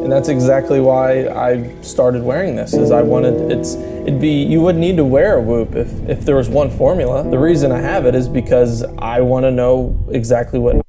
And that's exactly why I started wearing this, is I wanted, you wouldn't need to wear a whoop if there was one formula. The reason I have it is because I want to know exactly what.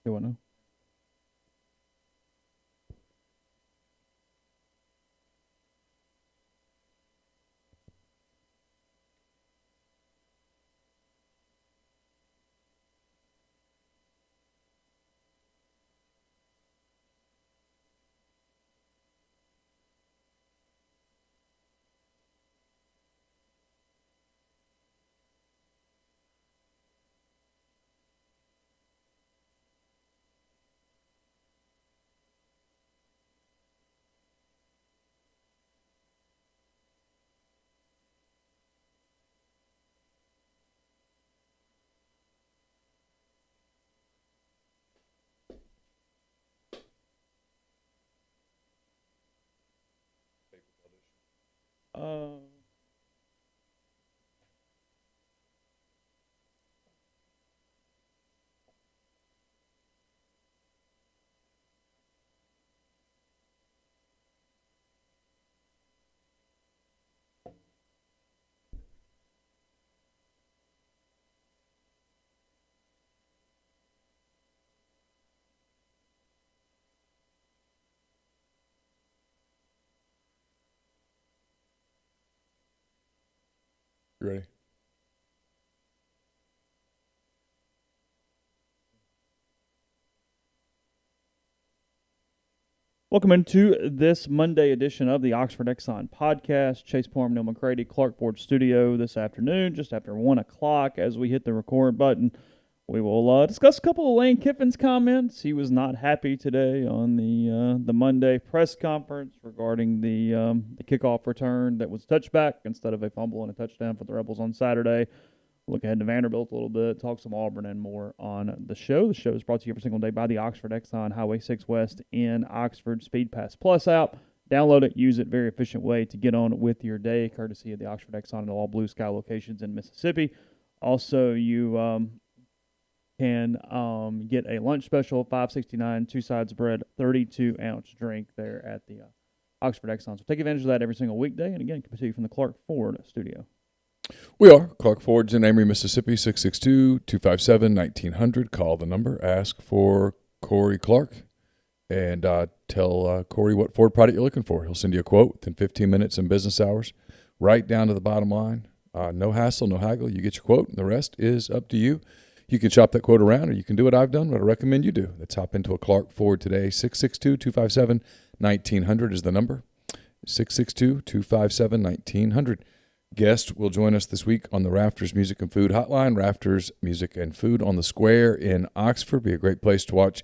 You want to? Uh, Ready? Welcome into this Monday edition of the Oxford Exxon Podcast. Chase Parham, Neal, McCready, Clark Ford Studio this afternoon, just after 1 o'clock. As we hit the record button, we will discuss a couple of Lane Kiffin's comments. He was not happy today on the Monday press conference regarding the kickoff return that was touchback instead of a fumble and a touchdown for the Rebels on Saturday. Look ahead to Vanderbilt a little bit, talk some Auburn and more on the show. The show is brought to you every single day by the Oxford Exxon Highway 6 West in Oxford Speed Pass Plus app. Download it, use it, very efficient way to get on with your day, courtesy of the Oxford Exxon and all Blue Sky locations in Mississippi. Also, you can get a lunch special, $5.69, 2 sides bread, 32-ounce drink there at the Oxford Exxon. So take advantage of that every single weekday. And again, coming to you from the Clark Ford studio. We are Clark Ford's in Amory, Mississippi, 662-257-1900. Call the number. Ask for Corey Clark and tell Corey what Ford product you're looking for. He'll send you a quote within 15 minutes in business hours, right down to the bottom line. No hassle, no haggle. You get your quote, and the rest is up to you. You can shop that quote around, or you can do what I've done, what I recommend you do. Let's hop into a Clark Ford today. 662-257-1900 is the number. 662-257-1900. Guest will join us this week on the Rafters Music and Food Hotline. Rafters Music and Food on the Square in Oxford. Be a great place to watch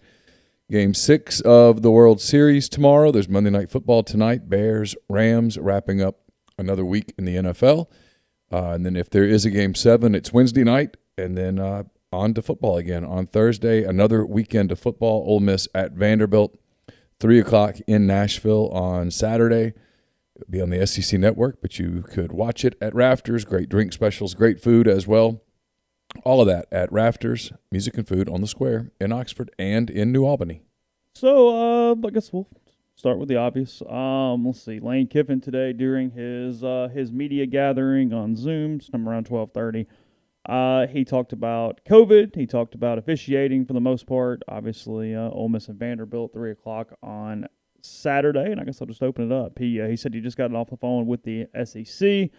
Game 6 of the World Series tomorrow. There's Monday Night Football tonight. Bears, Rams, wrapping up another week in the NFL. And then if there is a Game 7, it's Wednesday night. And then on to football again on Thursday. Another weekend of football. Ole Miss at Vanderbilt. 3 o'clock in Nashville on Saturday. It'll be on the SEC Network, but you could watch it at Rafters. Great drink specials, great food as well. All of that at Rafters, Music and Food on the Square in Oxford and in New Albany. So I guess we'll start with the obvious. Let's see. Lane Kiffin today during his media gathering on Zoom, sometime around 12:30. He talked about COVID. He talked about officiating for the most part. Obviously, Ole Miss and Vanderbilt, 3 o'clock on Saturday, and I guess I'll just open it up. He said he just got off the phone with the SEC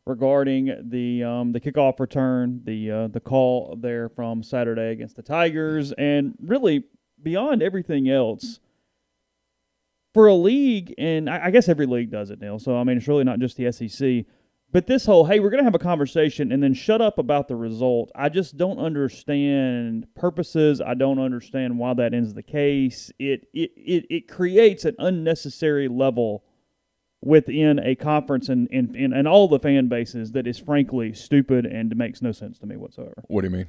regarding the kickoff return, the call there from Saturday against the Tigers, and really beyond everything else, for a league, and I guess every league does it, Neal. So I mean, it's really not just the SEC. But this whole, hey, we're going to have a conversation and then shut up about the result, I just don't understand purposes. I don't understand why that ends the case. It creates an unnecessary level within a conference and all the fan bases that is frankly stupid and makes no sense to me whatsoever. What do you mean?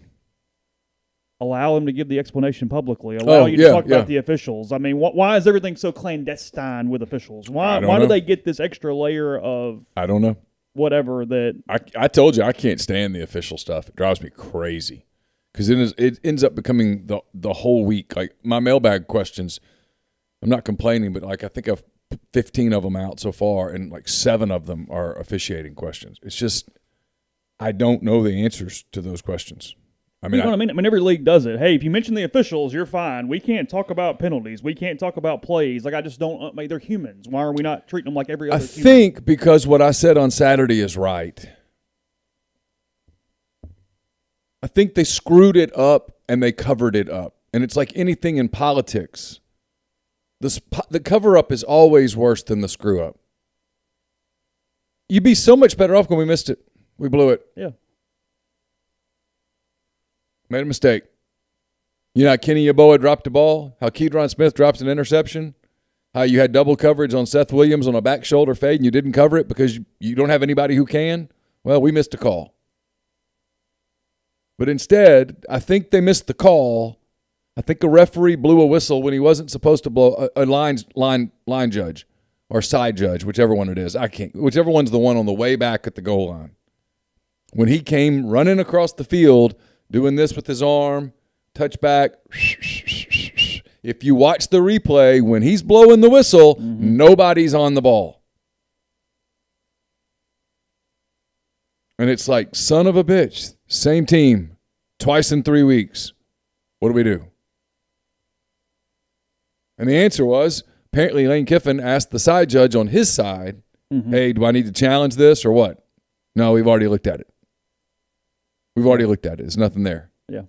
Allow him to give the explanation publicly. Allow you to talk about the officials. I mean, why is everything so clandestine with officials? Why do they get this extra layer of... I don't know. Whatever that I told you I can't stand the official stuff. It drives me crazy because it ends up becoming the whole week. Like my mailbag questions, I'm not complaining, but like I think I've 15 of them out so far, and like 7 of them are officiating questions. It's just I don't know the answers to those questions. I mean, you know what I mean? I mean, every league does it. Hey, if you mention the officials, you're fine. We can't talk about penalties. We can't talk about plays. Like, I just don't. I mean, they're humans. Why are we not treating them like every other human? I think because what I said on Saturday is right. I think they screwed it up and they covered it up. And it's like anything in politics. The cover-up is always worse than the screw-up. You'd be so much better off when we missed it. We blew it. Yeah. Made a mistake. You know how Kenny Yeboah dropped the ball? How Keydron Smith drops an interception? How you had double coverage on Seth Williams on a back shoulder fade and you didn't cover it because you don't have anybody who can? Well, we missed a call. But instead, I think they missed the call. I think a referee blew a whistle when he wasn't supposed to blow a line judge or side judge, whichever one it is. Whichever one's the one on the way back at the goal line. When he came running across the field doing this with his arm, touchback. If you watch the replay, when he's blowing the whistle, nobody's on the ball. And it's like, son of a bitch, same team, twice in 3 weeks. What do we do? And the answer was, apparently Lane Kiffin asked the side judge on his side, hey, do I need to challenge this or what? No, we've already looked at it. We've already looked at it. There's nothing there. Yeah.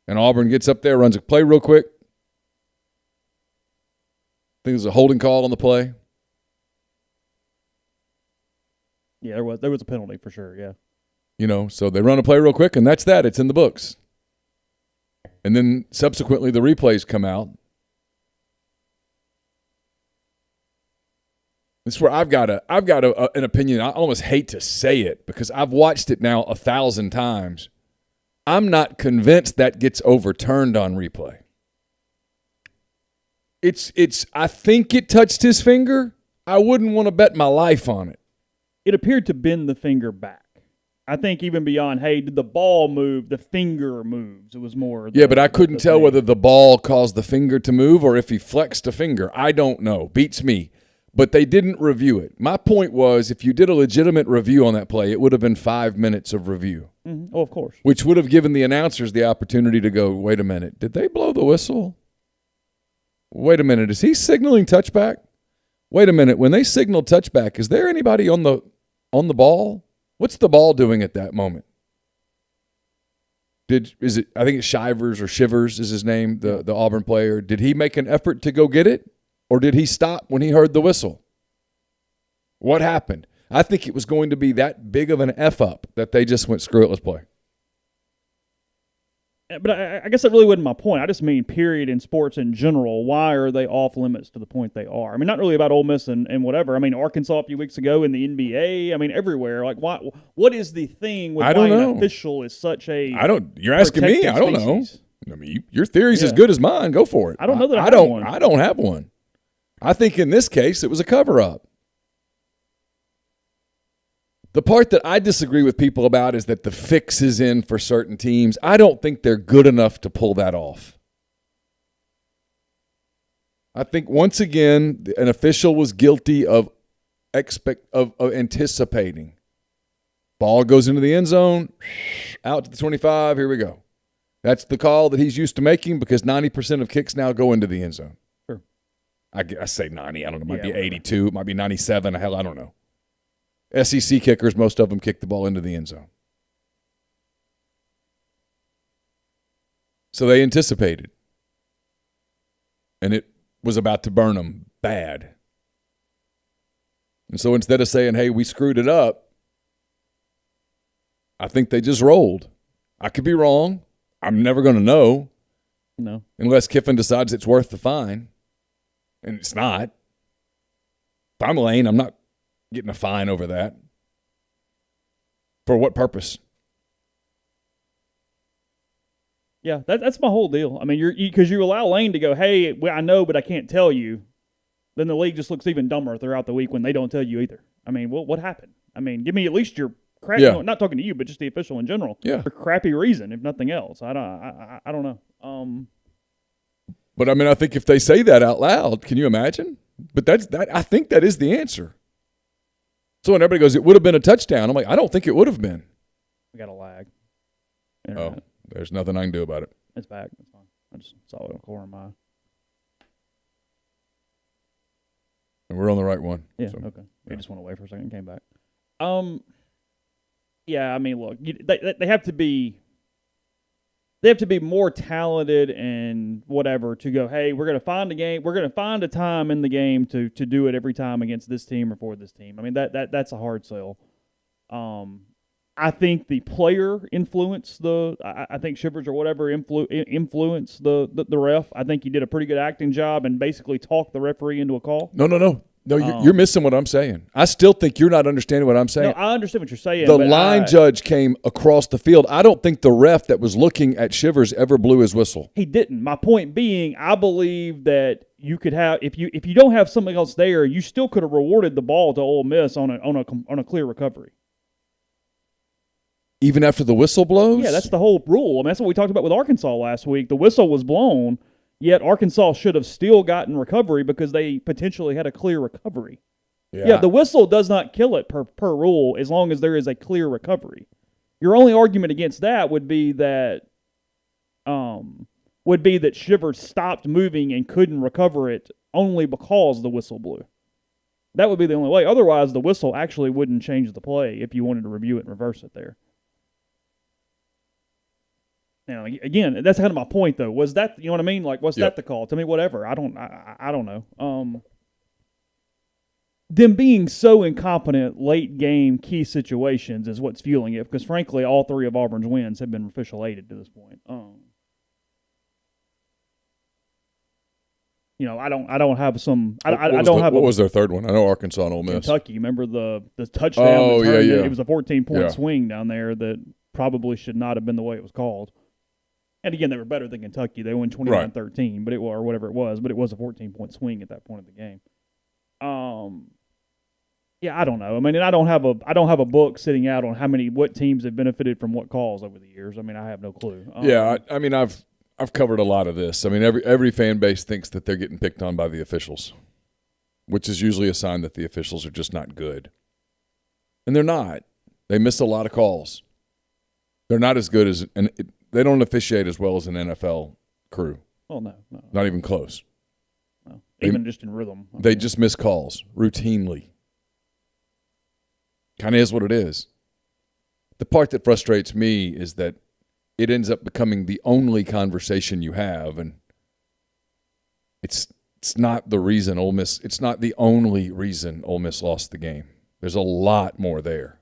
And Auburn gets up there, runs a play real quick. I think there's a holding call on the play. Yeah, there was a penalty for sure, yeah. You know, so they run a play real quick, and that's that. It's in the books. And then subsequently the replays come out. This is where I've got an opinion. I almost hate to say it because I've watched it now 1,000 times. I'm not convinced that gets overturned on replay. I think it touched his finger. I wouldn't want to bet my life on it. It appeared to bend the finger back. I think even beyond, hey, did the ball move? The finger moves. It was more. Yeah, but I couldn't tell whether the ball caused the finger to move or if he flexed a finger. I don't know. Beats me. but they didn't review it. My point was, if you did a legitimate review on that play, it would have been 5 minutes of review. Mm-hmm. Oh, of course. Which would have given the announcers the opportunity to go, wait a minute, did they blow the whistle? Wait a minute, is he signaling touchback? Wait a minute, when they signal touchback, is there anybody on the ball? What's the ball doing at that moment? I think it's Shivers or Shivers is his name, the Auburn player. Did he make an effort to go get it? Or did he stop when he heard the whistle? What happened? I think it was going to be that big of an F-up that they just went, screw it, let's play. But I guess that really wasn't my point. I just mean, period, in sports in general. Why are they off limits to the point they are? I mean, not really about Ole Miss and whatever. I mean, Arkansas a few weeks ago in the NBA. I mean, everywhere. Like, what is the thing with why an official is such a you're asking me. I don't know. I mean, your theory's as good as mine. Go for it. I don't know that I have one. I don't have one. I think in this case it was a cover-up. The part that I disagree with people about is that the fix is in for certain teams. I don't think they're good enough to pull that off. I think once again an official was guilty of anticipating. Ball goes into the end zone, out to the 25, here we go. That's the call that he's used to making because 90% of kicks now go into the end zone. Sure. I say 90. I don't know. It might be 82. It might be 97. Hell, I don't know. SEC kickers, most of them kick the ball into the end zone. So they anticipated. And it was about to burn them bad. And so instead of saying, hey, we screwed it up, I think they just rolled. I could be wrong. I'm never going to know. No. Unless Kiffin decides it's worth the fine. And it's not. If I'm Lane, I'm not getting a fine over that. For what purpose? Yeah, that's my whole deal. I mean, because you allow Lane to go, hey, I know, but I can't tell you. Then the league just looks even dumber throughout the week when they don't tell you either. I mean, what happened? I mean, give me at least your crap. Yeah. Not talking to you, but just the official in general. Yeah. For crappy reason, if nothing else. I don't know. But I mean, I think if they say that out loud, can you imagine? But I think that is the answer. So when everybody goes, it would have been a touchdown, I'm like, I don't think it would have been. We got a lag. Internet. Oh, there's nothing I can do about it. It's back. It's fine. I just saw it on the corner of my eye. And we're on the right one. Yeah, so, okay. We just went away for a second and came back. Yeah, I mean, look, they have to be more talented and whatever to go, hey, we're going to find a game. We're going to find a time in the game to do it every time against this team or for this team. I mean, that's a hard sell. I think the player influenced I think Shivers or whatever influenced the ref. I think he did a pretty good acting job and basically talked the referee into a call. No, you're missing what I'm saying. I still think you're not understanding what I'm saying. No, I understand what you're saying. The line judge came across the field. I don't think the ref that was looking at Shivers ever blew his whistle. He didn't. My point being, I believe that you could have if you don't have something else there, you still could have rewarded the ball to Ole Miss on a clear recovery. Even after the whistle blows? Yeah, that's the whole rule. I mean, that's what we talked about with Arkansas last week. The whistle was blown. Yet Arkansas should have still gotten recovery because they potentially had a clear recovery. Yeah, the whistle does not kill it per rule as long as there is a clear recovery. Your only argument against that would be that Shivers stopped moving and couldn't recover it only because the whistle blew. That would be the only way. Otherwise, the whistle actually wouldn't change the play if you wanted to review it and reverse it there. Now, again, that's kind of my point, though. Was that, you know what I mean? Like, was that the call? To me, whatever. I don't know. Them being so incompetent late game key situations is what's fueling it. Because frankly, all three of Auburn's wins have been official aided to this point. I don't have some. What was their third one? I know Arkansas and Ole Miss. Kentucky. Remember the touchdown? Oh, yeah. It was a 14-point swing down there that probably should not have been the way it was called. And again, they were better than Kentucky. They won 29-13, but or whatever it was. But it was a 14-point swing at that point of the game. Yeah, I don't know. I mean, I don't have a book sitting out on what teams have benefited from what calls over the years. I mean, I have no clue. I mean, I've covered a lot of this. I mean, every fan base thinks that they're getting picked on by the officials. which is usually a sign that the officials are just not good. And they're not. They miss a lot of calls. They're not as good as – and they don't officiate as well as an NFL crew. Oh, no. Not even close. No. Even just in rhythm. They just miss calls routinely. Kind of is what it is. The part that frustrates me is that it ends up becoming the only conversation you have, and it's not the reason Ole Miss – it's not the only reason Ole Miss lost the game. There's a lot more there.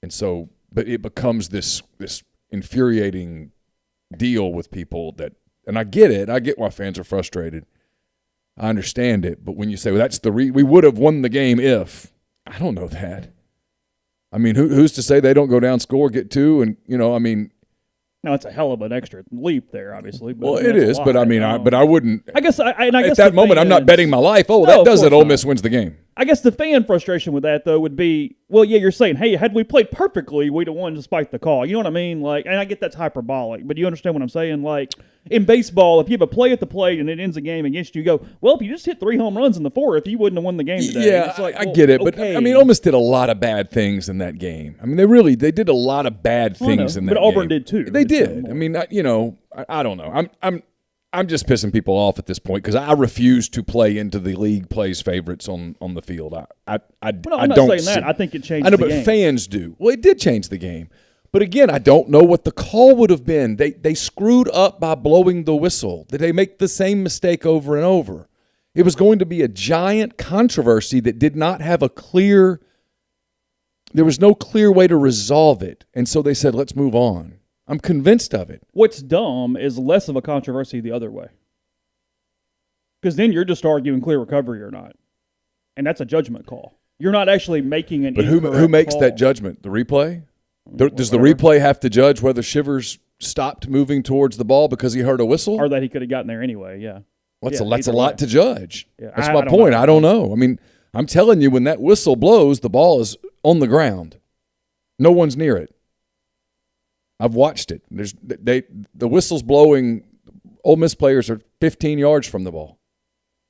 And so – but it becomes this infuriating deal with people that – and I get it. I get why fans are frustrated. I understand it. But when you say, well, that's we would have won the game if – I don't know that. I mean, who's to say they don't go down, score, get two, and, I mean – no, it's a hell of an extra leap there, obviously. But well, it is, but I mean, I wouldn't. I guess at that moment, I'm not betting my life. Oh, that does it. Ole Miss wins the game. I guess the fan frustration with that, though, would be, well, yeah, you're saying, hey, had we played perfectly, we'd have won despite the call. You know what I mean? Like, and I get that's hyperbolic, but you understand what I'm saying? Like, in baseball, if you have a play at the plate and it ends the game against you, you go, well, if you just hit 3 home runs in the fourth, you wouldn't have won the game today. Yeah, it's like, I get it, but I mean, Ole Miss did a lot of bad things in that game. I mean, they did a lot of bad things in that game. But Auburn did too. They did. I mean, I don't know. I'm just pissing people off at this point because I refuse to play into the league plays favorites on the field. I'm not saying that. I think it changed the game. I know, but fans do. Well, it did change the game. But again, I don't know what the call would have been. They screwed up by blowing the whistle. Did they make the same mistake over and over? It was going to be a giant controversy that did not have there was no clear way to resolve it. And so they said, let's move on. I'm convinced of it. What's dumb is less of a controversy the other way. Because then you're just arguing clear recovery or not. And that's a judgment call. You're not actually making an incorrect call. But who makes that judgment? The replay? Does the replay have to judge whether Shivers stopped moving towards the ball because he heard a whistle? Or that he could have gotten there anyway, yeah. That's a lot to judge. Yeah, that's my point. I don't know. I mean, I'm telling you, when that whistle blows, the ball is on the ground. No one's near it. I've watched it. The whistle's blowing. Ole Miss players are 15 yards from the ball.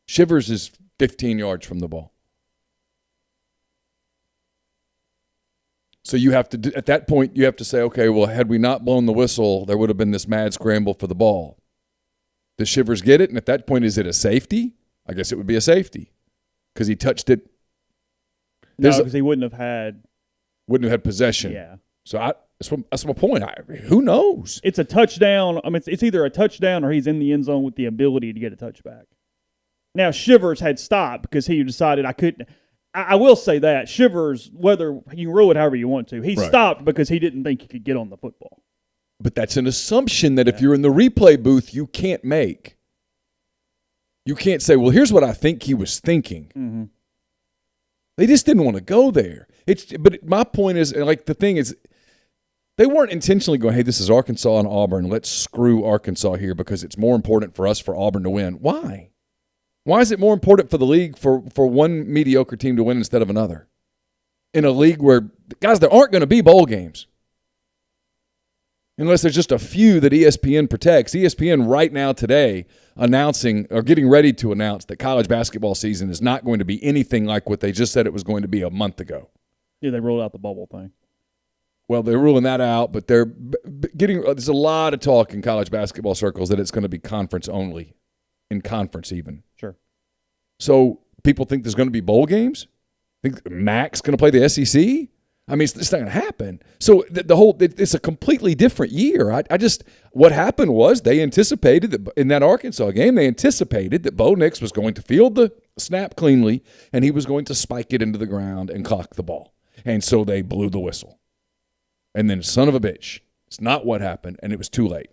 Shivers is 15 yards from the ball. So you have to, at that point, you have to say, okay, well, had we not blown the whistle, there would have been this mad scramble for the ball. Does Shivers get it? And at that point, is it a safety? I guess it would be a safety because he touched it. No, because he wouldn't have had possession. Yeah. So that's my point. Who knows? It's a touchdown. I mean, it's either a touchdown or he's in the end zone with the ability to get a touchback. Now, Shivers had stopped because he decided I couldn't. I will say that Shivers, whether you rule it however you want to, he stopped because he didn't think he could get on the football. But that's an assumption that if you're in the replay booth, you can't make. You can't say, well, here's what I think he was thinking. Mm-hmm. They just didn't want to go there. But my point is, like, the thing is, they weren't intentionally going, hey, this is Arkansas and Auburn. Let's screw Arkansas here because it's more important for us for Auburn to win. Why? Why is it more important for the league for one mediocre team to win instead of another? In a league where, guys, there aren't going to be bowl games. Unless there's just a few that ESPN protects. ESPN right now today announcing or getting ready to announce that college basketball season is not going to be anything like what they just said it was going to be a month ago. Yeah, they rolled out the bubble thing. Well, they're ruling that out, but they're getting – there's a lot of talk in college basketball circles that it's going to be conference only, in conference even. Sure. So people think there's going to be bowl games? Think Mac's going to play the SEC? I mean, it's not going to happen. So it's a completely different year. What happened was they anticipated that in that Arkansas game, they anticipated that Bo Nix was going to field the snap cleanly and he was going to spike it into the ground and clock the ball. And so they blew the whistle. And then, son of a bitch, it's not what happened, and it was too late.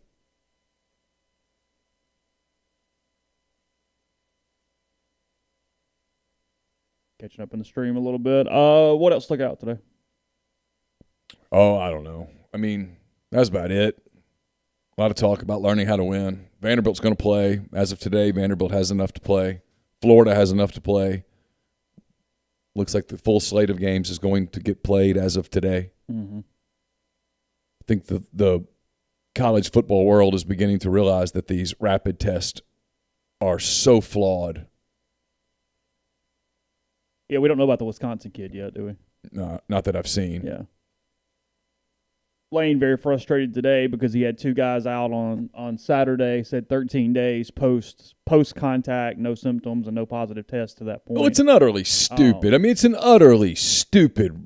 Catching up in the stream a little bit. What else stuck out today? Oh, I don't know. I mean, that's about it. A lot of talk about learning how to win. Vanderbilt's going to play. As of today, Vanderbilt has enough to play. Florida has enough to play. Looks like the full slate of games is going to get played as of today. Mm-hmm. I think the college football world is beginning to realize that these rapid tests are so flawed. Yeah, we don't know about the Wisconsin kid yet, do we? No, not that I've seen. Yeah. Lane very frustrated today because he had 2 guys out on Saturday. Said 13 days post contact, no symptoms and no positive tests to that point. Well, it's an utterly stupid. It's an utterly stupid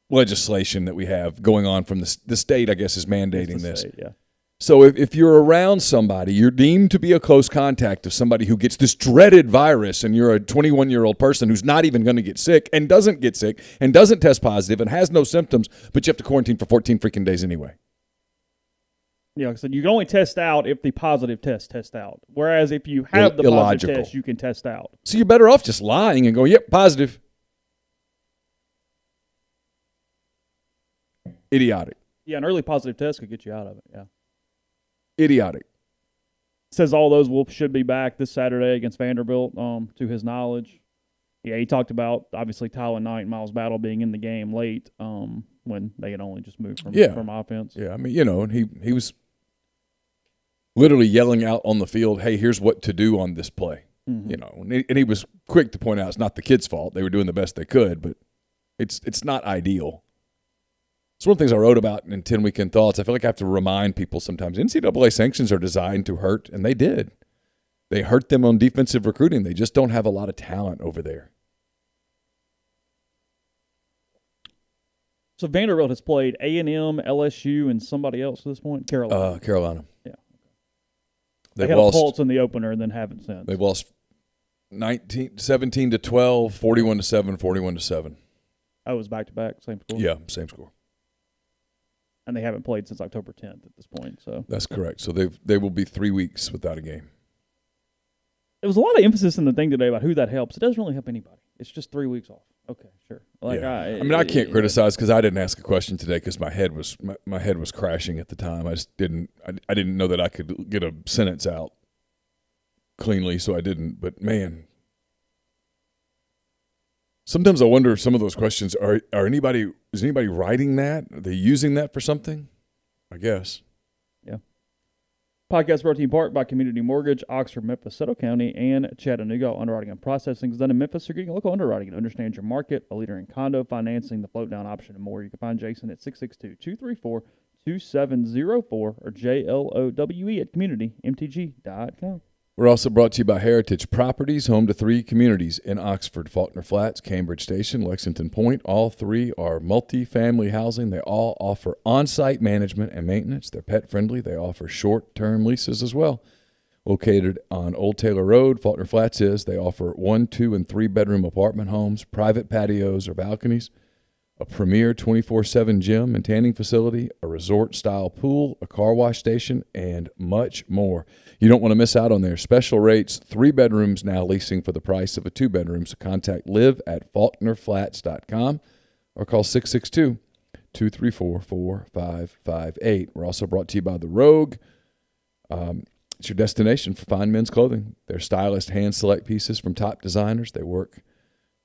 legislation that we have going on from the state. I guess is mandating this. State, yeah. So if you're around somebody, you're deemed to be a close contact of somebody who gets this dreaded virus, and you're a 21-year-old person who's not even going to get sick and doesn't get sick and doesn't test positive and has no symptoms, but you have to quarantine for 14 freaking days anyway. Yeah, like I said, you can only test out if the positive test out. Whereas if you have the positive test, you can test out. So you're better off just lying and going, yep, positive. Idiotic. Yeah, an early positive test could get you out of it, yeah. Idiotic. Says all those should be back this Saturday against Vanderbilt, to his knowledge. Yeah, he talked about, obviously, Tyler Knight and Miles Battle being in the game late when they had only just moved from offense. Yeah, and he was literally yelling out on the field, hey, here's what to do on this play. Mm-hmm. And he was quick to point out it's not the kids' fault. They were doing the best they could, but it's not ideal. It's one of the things I wrote about in 10 Weekend Thoughts. I feel like I have to remind people sometimes NCAA sanctions are designed to hurt, and they did. They hurt them on defensive recruiting. They just don't have a lot of talent over there. So Vanderbilt has played A&M, LSU, and somebody else at this point? Carolina. Yeah. They had a pulse in the opener and then haven't since. They've lost 17-12, 41-7, 41-7. Oh, it was back-to-back, same score? Yeah, same score. And they haven't played since October 10th at this point. So that's correct. So they will be 3 weeks without a game. There was a lot of emphasis in the thing today about who that helps. It doesn't really help anybody. It's just 3 weeks off. Okay, sure. I can't criticize because I didn't ask a question today because my head was crashing at the time. I just didn't know that I could get a sentence out cleanly, so I didn't. But man, sometimes I wonder if some of those questions is anybody writing that? Are they using that for something? I guess. Yeah. Podcast brought to you in part by Community Mortgage, Oxford, Memphis, Settle County, and Chattanooga. Underwriting and processing is done in Memphis. You're getting local underwriting and understand your market, a leader in condo financing, the float down option, and more. You can find Jason at 662-234-2704 or JLOWE at communitymtg.com. We're also brought to you by Heritage Properties, home to 3 communities in Oxford, Faulkner Flats, Cambridge Station, Lexington Point. All 3 are multi-family housing. They all offer on-site management and maintenance. They're pet-friendly. They offer short-term leases as well. Located on Old Taylor Road, Faulkner Flats is. They offer 1, 2, and 3-bedroom apartment homes, private patios or balconies, a premier 24/7 gym and tanning facility, a resort-style pool, a car wash station, and much more. You don't want to miss out on their special rates. 3 bedrooms now leasing for the price of a 2-bedroom. So contact live@faulknerflats.com or call 662-234-4558. We're also brought to you by The Rogue. It's your destination for fine men's clothing. They're stylish, hand-select pieces from top designers. They work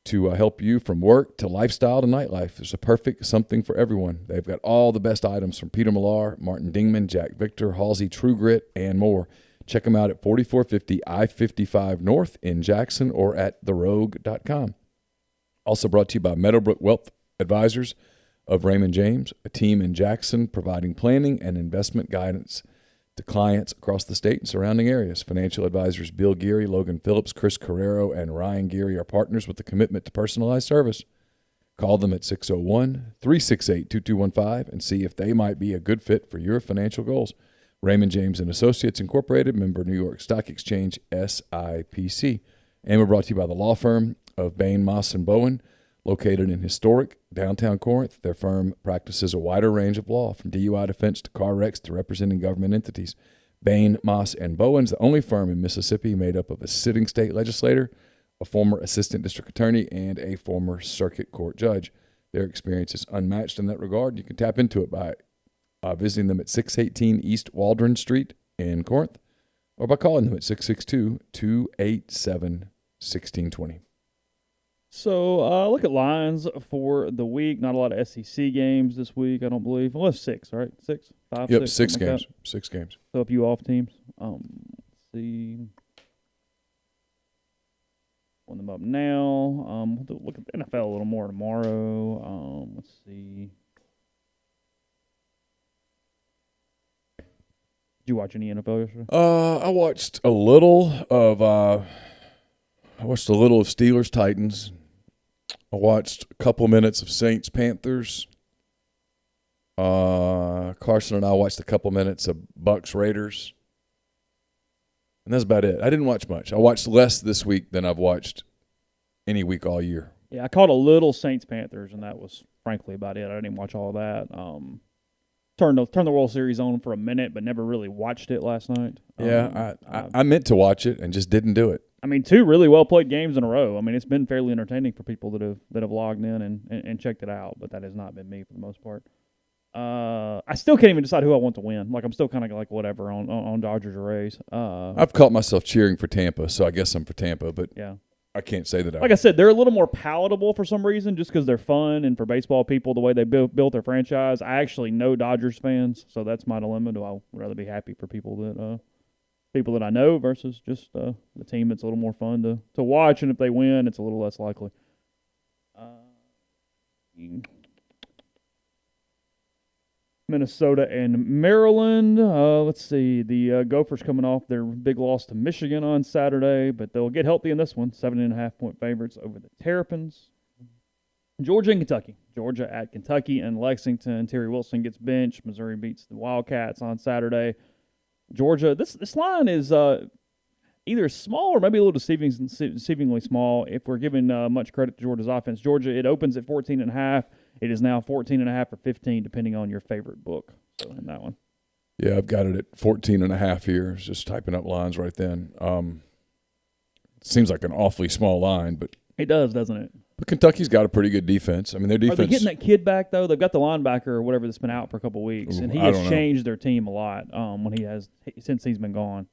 to help you from work to lifestyle to nightlife. There's a perfect something for everyone. They've got all the best items from Peter Millar, Martin Dingman, Jack Victor, Halsey True Grit, and more. Check them out at 4450 I-55 North in Jackson or at therogue.com. Also brought to you by Meadowbrook Wealth Advisors of Raymond James, a team in Jackson providing planning and investment guidance to clients across the state and surrounding areas. Financial advisors Bill Geary, Logan Phillips, Chris Carrero, and Ryan Geary are partners with a commitment to personalized service. Call them at 601-368-2215 and see if they might be a good fit for your financial goals. Raymond James and Associates Incorporated, member New York Stock Exchange, SIPC. And we're brought to you by the law firm of Bain, Moss, and Bowen, located in historic downtown Corinth. Their firm practices a wider range of law, from DUI defense to car wrecks to representing government entities. Bain, Moss, and Bowen's the only firm in Mississippi made up of a sitting state legislator, a former assistant district attorney, and a former circuit court judge. Their experience is unmatched in that regard. You can tap into it by visiting them at 618 East Waldron Street in Corinth, or by calling them at 662-287-1620. So look at lines for the week. Not a lot of SEC games this week, I don't believe. Well, 6, right? 6? 5, Yep, 6 games. Like 6 games. So a few off teams. Let's see. Pulling them up now. We'll look at the NFL a little more tomorrow. Let's see. Did you watch any NFL yesterday? I watched a little of Steelers Titans. I watched a couple minutes of Saints Panthers. Carson and I watched a couple minutes of Bucks Raiders. And that's about it. I didn't watch much. I watched less this week than I've watched any week all year. Yeah, I caught a little Saints Panthers, and that was frankly about it. I didn't watch all of that. Turned the World Series on for a minute, but never really watched it last night. I meant to watch it and just didn't do it. I mean, 2 really well played games in a row. I mean, it's been fairly entertaining for people that have logged in and checked it out, but that has not been me for the most part. I still can't even decide who I want to win. Like, I'm still kind of like whatever on Dodgers or Rays. I've caught myself cheering for Tampa, so I guess I'm for Tampa, but yeah. I can't say that. Like I said, they're a little more palatable for some reason just because they're fun, and for baseball people, the way they built their franchise. I actually know Dodgers fans, so that's my dilemma. Do I rather be happy for people that I know versus just the team that's a little more fun to watch, and if they win, it's a little less likely. Minnesota and Maryland. Let's see. The Gophers coming off their big loss to Michigan on Saturday, but they'll get healthy in this one. 7.5-point favorites over the Terrapins. Georgia and Kentucky. Georgia at Kentucky and Lexington. Terry Wilson gets benched. Missouri beats the Wildcats on Saturday. Georgia, this line is either small or maybe a little deceivingly small if we're giving much credit to Georgia's offense. Georgia, it opens at 14.5. It is now 14.5 or 15, depending on your favorite book. So in that one. Yeah, I've got it at 14.5 here. I was just typing up lines right then. It seems like an awfully small line, but it does, doesn't it? But Kentucky's got a pretty good defense. I mean, their defense. Are they getting that kid back though? They've got the linebacker or whatever that's been out for a couple of weeks, and he has changed their team a lot. Since he's been gone.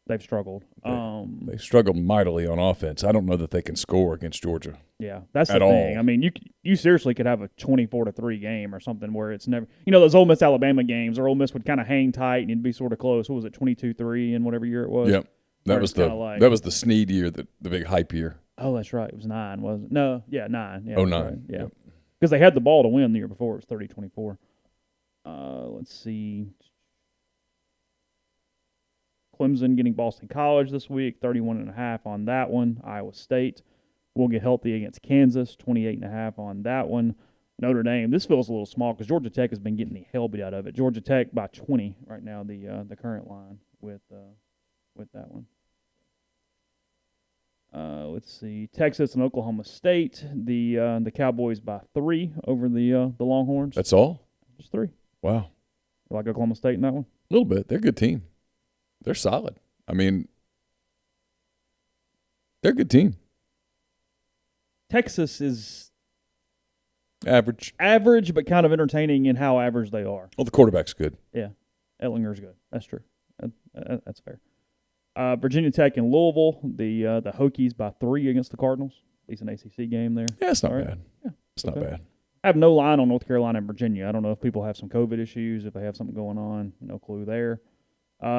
They've struggled. They struggled mightily on offense. I don't know that they can score against Georgia. Yeah, that's the thing. I mean, you seriously could have a 24-3 game or something where it's never – those Ole Miss Alabama games where Ole Miss would kind of hang tight and it'd be sort of close. What was it, 22-3 in whatever year it was? Yep. That was the Snead year, the big hype year. Oh, that's right. It was 9, wasn't it? No, yeah, 9. Yeah, 09. Right. Yeah. Yep. Because they had the ball to win the year before. It was 30-24. Let's see. Clemson getting Boston College this week, 31.5 on that one. Iowa State will get healthy against Kansas, 28.5 on that one. Notre Dame, this feels a little small because Georgia Tech has been getting the hell beat out of it. Georgia Tech by 20 right now, the current line with that one. Let's see, Texas and Oklahoma State, the Cowboys by 3 over the Longhorns. That's all? Just 3. Wow. You like Oklahoma State in that one? A little bit. They're a good team. They're solid. I mean, they're a good team. Texas is average, but kind of entertaining in how average they are. Well, the quarterback's good. Yeah, Etlinger's good. That's true. That's fair. Virginia Tech and Louisville, the Hokies by 3 against the Cardinals. At least an ACC game there. Yeah, it's not right. bad. Yeah, it's not bad. I have no line on North Carolina and Virginia. I don't know if people have some COVID issues, if they have something going on. No clue there.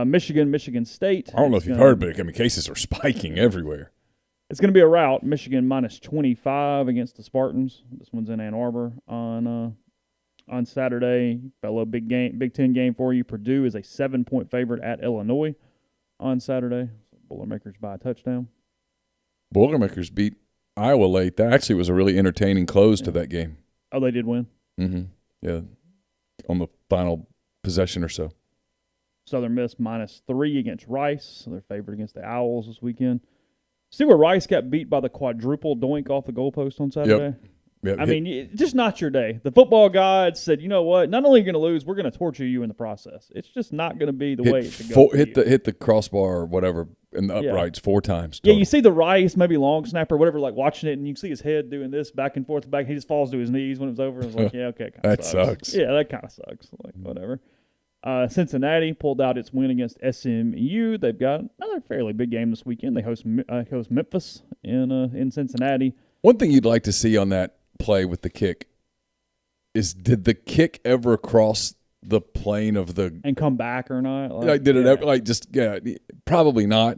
Michigan State. I don't know if you've heard, but cases are spiking everywhere. It's going to be a rout. Michigan minus 25 against the Spartans. This one's in Ann Arbor on Saturday. Got a little Big Ten game for you. Purdue is a 7-point favorite at Illinois on Saturday. Boilermakers by a touchdown. Boilermakers beat Iowa late. That actually was a really entertaining close to that game. Oh, they did win? Mm-hmm. Yeah, on the final possession or so. Southern Miss minus 3 against Rice. So they're favored against the Owls this weekend. See where Rice got beat by the quadruple doink off the goalpost on Saturday? Yep. I mean, just not your day. The football gods said, you know what? Not only are you going to lose, we're going to torture you in the process. It's just not going to be the way it should go. Hit the crossbar or whatever in the uprights 4 times. Total. Yeah, you see the Rice, maybe long snapper, whatever, like watching it, and you can see his head doing this back and forth. He just falls to his knees when it was over. I was like, yeah, okay, that sucks. Yeah, that kind of sucks. Like, whatever. Cincinnati pulled out its win against SMU. They've got another fairly big game this weekend. They host Memphis in Cincinnati. One thing you'd like to see on that play with the kick is, did the kick ever cross the plane of the and come back or not? Did it ever? Probably not.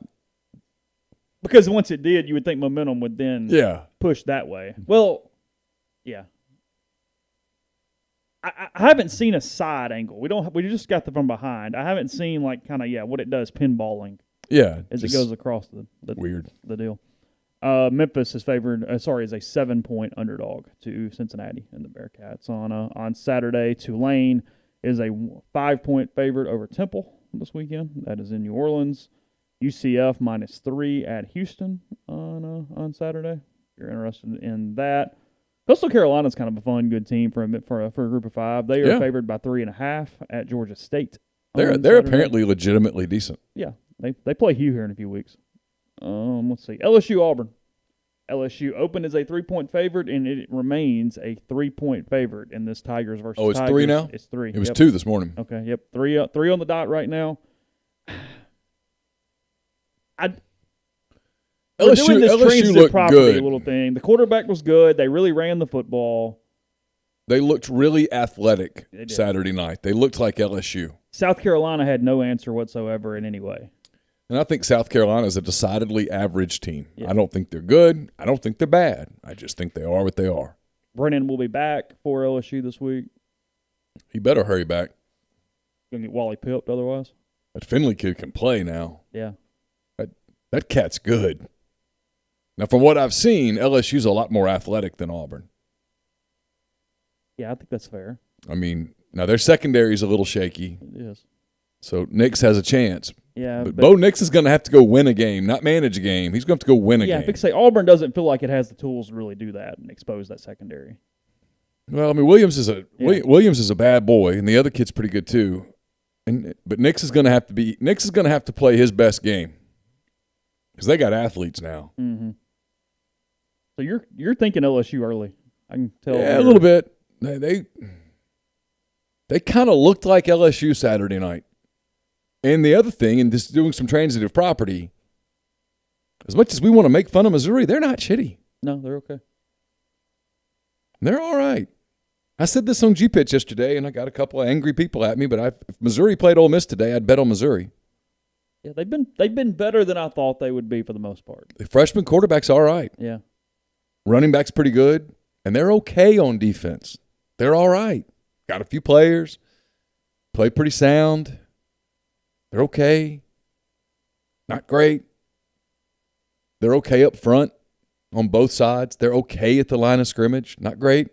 Because once it did, you would think momentum would then push that way. Well, yeah. I haven't seen a side angle. We just got the from behind. I haven't seen what it does pinballing. Yeah, as it goes across the weird the deal. Memphis is favored. Is a 7-point underdog to Cincinnati and the Bearcats on Saturday. Tulane is a 5-point favorite over Temple this weekend. That is in New Orleans. UCF -3 at Houston on Saturday. If you're interested in that. Coastal Carolina's kind of a fun, good team for a group of 5. They are favored by 3.5 at Georgia State. They're apparently legitimately decent. Yeah, they play Hugh here in a few weeks. Let's see. LSU Auburn. LSU opened as a 3-point favorite, and it remains a 3-point favorite in this Tigers versus Tigers. Oh, it's 3 now? It's 3. It was 2 this morning. Okay, yep. 3 on the dot right now. LSU looked good. Little thing. The quarterback was good. They really ran the football. They looked really athletic Saturday night. They looked like LSU. South Carolina had no answer whatsoever in any way. And I think South Carolina is a decidedly average team. Yeah. I don't think they're good. I don't think they're bad. I just think they are what they are. Brennan will be back for LSU this week. He better hurry back. Going to get Wally pipped otherwise. That Finley kid can play now. Yeah. That cat's good. Now, from what I've seen, LSU's a lot more athletic than Auburn. Yeah, I think that's fair. I mean, now their secondary is a little shaky. It is. So Nix has a chance. Yeah, but Bo Nix is going to have to go win a game, not manage a game. He's going to have to go win a game. Yeah, because Auburn doesn't feel like it has the tools to really do that and expose that secondary. Well, I mean, Williams is a bad boy, and the other kid's pretty good too. But Nix is going to have to play his best game because they got athletes now. Mm-hmm. So you're thinking LSU early. I can tell. Yeah, a little bit. They kind of looked like LSU Saturday night. And the other thing, and just doing some transitive property, as much as we want to make fun of Missouri, they're not shitty. No, they're okay. They're all right. I said this on G-Pitch yesterday, and I got a couple of angry people at me, but if Missouri played Ole Miss today, I'd bet on Missouri. Yeah, they've been better than I thought they would be for the most part. The freshman quarterback's all right. Yeah. Running back's pretty good, and they're okay on defense. They're all right. Got a few players. Play pretty sound. They're okay. Not great. They're okay up front on both sides. They're okay at the line of scrimmage. Not great.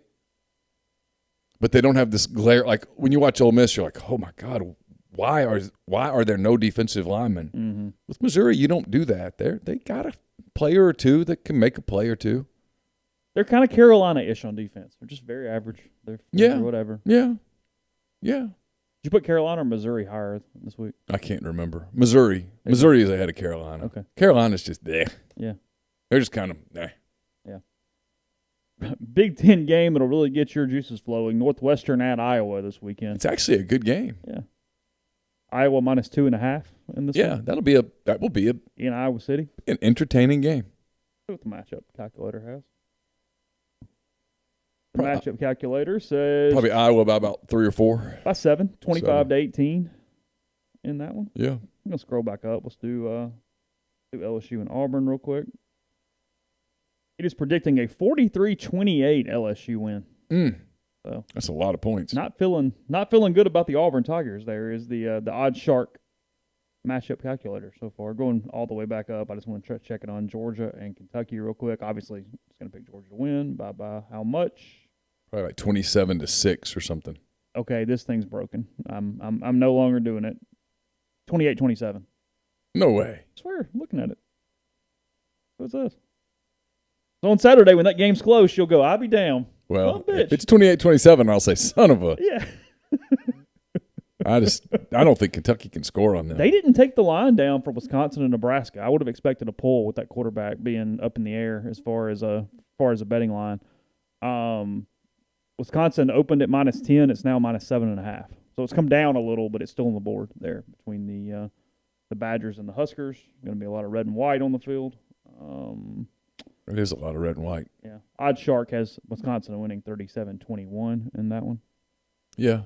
But they don't have this glare. Like when you watch Ole Miss, you're like, oh, my God, why are there no defensive linemen? Mm-hmm. With Missouri, you don't do that. They got a player or two that can make a play or two. They're kind of Carolina-ish on defense. They're just very average. They're whatever. Yeah. Yeah. Did you put Carolina or Missouri higher this week? I can't remember. Missouri is ahead of Carolina. Okay. Carolina's just there. Yeah. They're just kind of there. Yeah. Big Ten game that'll really get your juices flowing. Northwestern at Iowa this weekend. It's actually a good game. Yeah. Iowa -2.5 in this one. That will be in Iowa City. An entertaining game. See what the matchup calculator has. The matchup calculator says probably Iowa by about 3 or 4. By 7, 25-18 in that one. Yeah. I'm gonna scroll back up. Let's do LSU and Auburn real quick. It is predicting a 43-28 LSU win. So that's a lot of points. Not feeling good about the Auburn Tigers. There is the Odd Shark matchup calculator so far, going all the way back up. I just want to check it on Georgia and Kentucky real quick. Obviously, it's going to pick Georgia to win by how much? Probably like 27-6 or something. Okay, this thing's broken. I'm no longer doing it. 28-27. No way. I swear, looking at it. What's this? So on Saturday when that game's close, you'll go, I'll be down. Well, if it's 28-27, I'll say, son of a. Yeah. I don't think Kentucky can score on them. They didn't take the line down for Wisconsin and Nebraska. I would have expected a pull with that quarterback being up in the air as far as a betting line. Wisconsin opened at -10. It's now -7.5. So it's come down a little, but it's still on the board there between the Badgers and the Huskers. Going to be a lot of red and white on the field. It is a lot of red and white. Yeah. Odd Shark has Wisconsin winning 37-21 in that one. Yeah.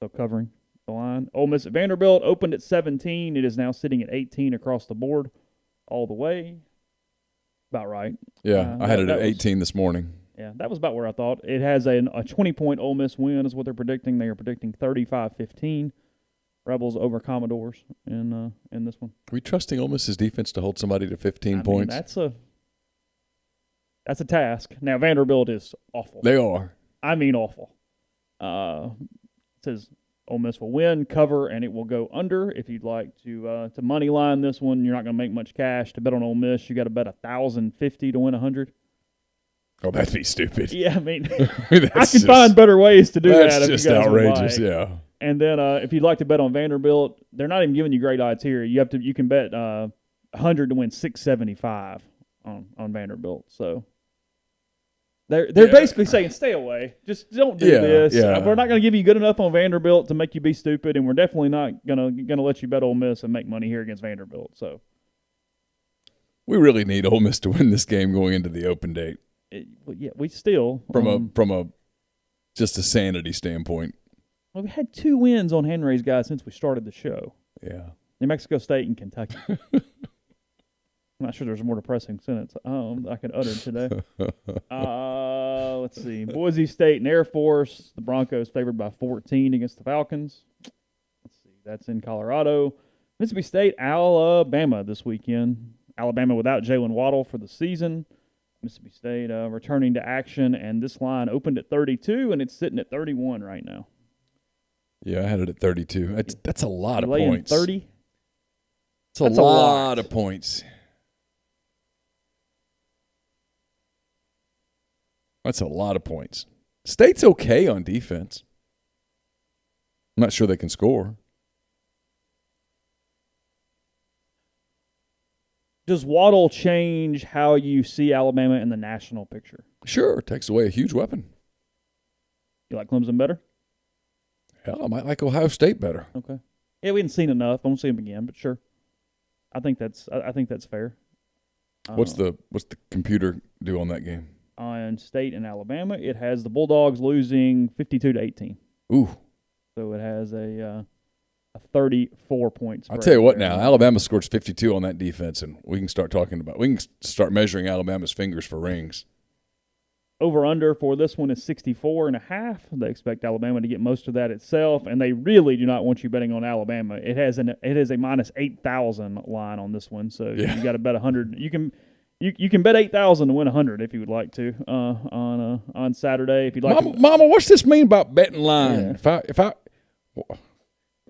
So covering the line. Ole Miss at Vanderbilt opened at 17. It is now sitting at 18 across the board all the way. About right. Yeah, I had it at that 18 this morning. Yeah, that was about where I thought. It has a 20-point Ole Miss win is what they're predicting. They are predicting 35-15. Rebels over Commodores in this one. Are we trusting Ole Miss's defense to hold somebody to 15 points? That's a task. Now, Vanderbilt is awful. They are. I mean awful. It says Ole Miss will win, cover, and it will go under. If you'd like to money line this one, you're not going to make much cash. To bet on Ole Miss, you got to bet $1,050 to win 100. Oh, that'd be stupid. Yeah, I mean, I can find better ways to do that. That's just outrageous. Yeah. And then if you'd like to bet on Vanderbilt, they're not even giving you great odds here. You can bet 100 to win 675 on Vanderbilt. So they're basically saying stay away. Just don't do this. Yeah. We're not going to give you good enough on Vanderbilt to make you be stupid, and we're definitely not going to let you bet Ole Miss and make money here against Vanderbilt. So we really need Ole Miss to win this game going into the open date. We still from a just a sanity standpoint. Well, we had 2 wins on hand-raised guys since we started the show. Yeah. New Mexico State and Kentucky. I'm not sure there's a more depressing sentence I could utter today. Let's see. Boise State and Air Force. The Broncos favored by 14 against the Falcons. Let's see. That's in Colorado. Mississippi State, Alabama this weekend. Alabama without Jalen Waddle for the season. Mississippi State returning to action, and this line opened at 32, and it's sitting at 31 right now. Yeah, I had it at 32. That's a lot of laying points. 30? That's a lot of points. That's a lot of points. State's okay on defense. I'm not sure they can score. Does Waddle change how you see Alabama in the national picture? Sure, takes away a huge weapon. You like Clemson better? Hell, I might like Ohio State better. Okay. Yeah, we haven't seen enough. I won't see them again, but sure. I think that's fair. What's the computer do on that game? On State and Alabama, it has the Bulldogs losing 52-18. Ooh. So it has a 34 points. I'll tell you what now, Alabama scores 52 on that defense, and we can start measuring Alabama's fingers for rings. Over-under for this one is 64.5. They expect Alabama to get most of that itself, and they really do not want you betting on Alabama. It has a minus 8,000 line on this one, so you got to bet 100. You can bet 8,000 to win 100 if you would like to on Saturday. If you'd like, Mama, what's this mean about betting line? Yeah.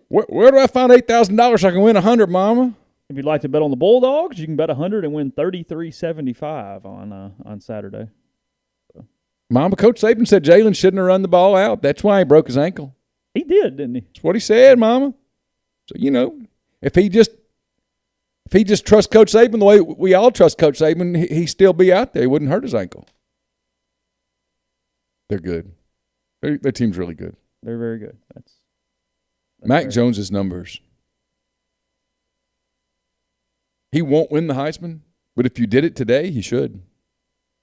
Where do I find $8,000 so I can win 100, Mama? If you'd like to bet on the Bulldogs, you can bet 100 and win 33.75 on Saturday. Mama, Coach Saban said Jalen shouldn't have run the ball out. That's why he broke his ankle. He did, didn't he? That's what he said, Mama. So, if he just trusts Coach Saban the way we all trust Coach Saban, he'd still be out there. He wouldn't hurt his ankle. They're good. Their team's really good. They're very good. That's Mac Jones's numbers. He won't win the Heisman, but if you did it today, he should.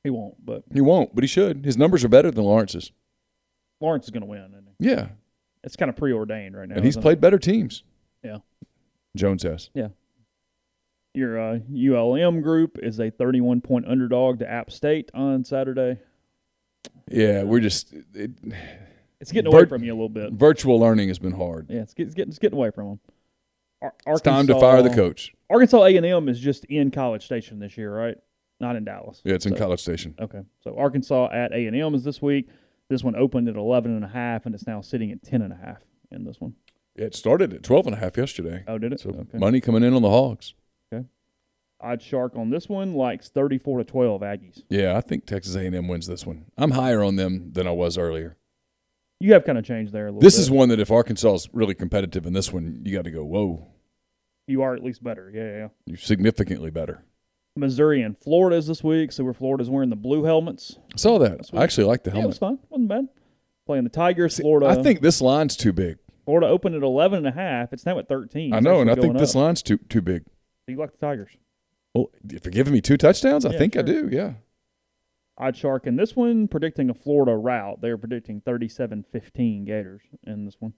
He won't, but he should. His numbers are better than Lawrence's. Lawrence is going to win, isn't he? Yeah. It's kind of preordained right now. And he's played better teams. Yeah. Jones has. Yeah. Your ULM group is a 31-point underdog to App State on Saturday. Yeah, we're just it's getting away from you a little bit. Virtual learning has been hard. Yeah, it's getting away from them. It's time to fire the coach. Arkansas A&M is just in College Station this year, right? Not in Dallas. Yeah, it's in College Station. Okay, so Arkansas at A&M is this week. This one opened at 11.5, and it's now sitting at 10.5 in this one. Yeah, it started at 12.5 yesterday. Oh, did it? So okay. Money coming in on the Hogs. Okay. Odd Shark on this one likes 34-12 Aggies. Yeah, I think Texas A&M wins this one. I'm higher on them than I was earlier. You have kind of changed there a little bit. This is one that if Arkansas is really competitive in this one, you got to go, whoa. You are at least better, yeah. You're significantly better. Missouri and Florida is this week, so where Florida's wearing the blue helmets. I saw that. I actually like the helmet. Yeah, it was fun. Wasn't bad. Playing the Tigers, Florida. I think this line's too big. Florida opened at 11.5. It's now at 13. I know, and I think this line's too big. You like the Tigers? Well, if you're giving me 2 touchdowns, I think sure. I do, yeah. Odd Shark in this one, predicting a Florida rout. They're predicting 37-15 Gators in this one.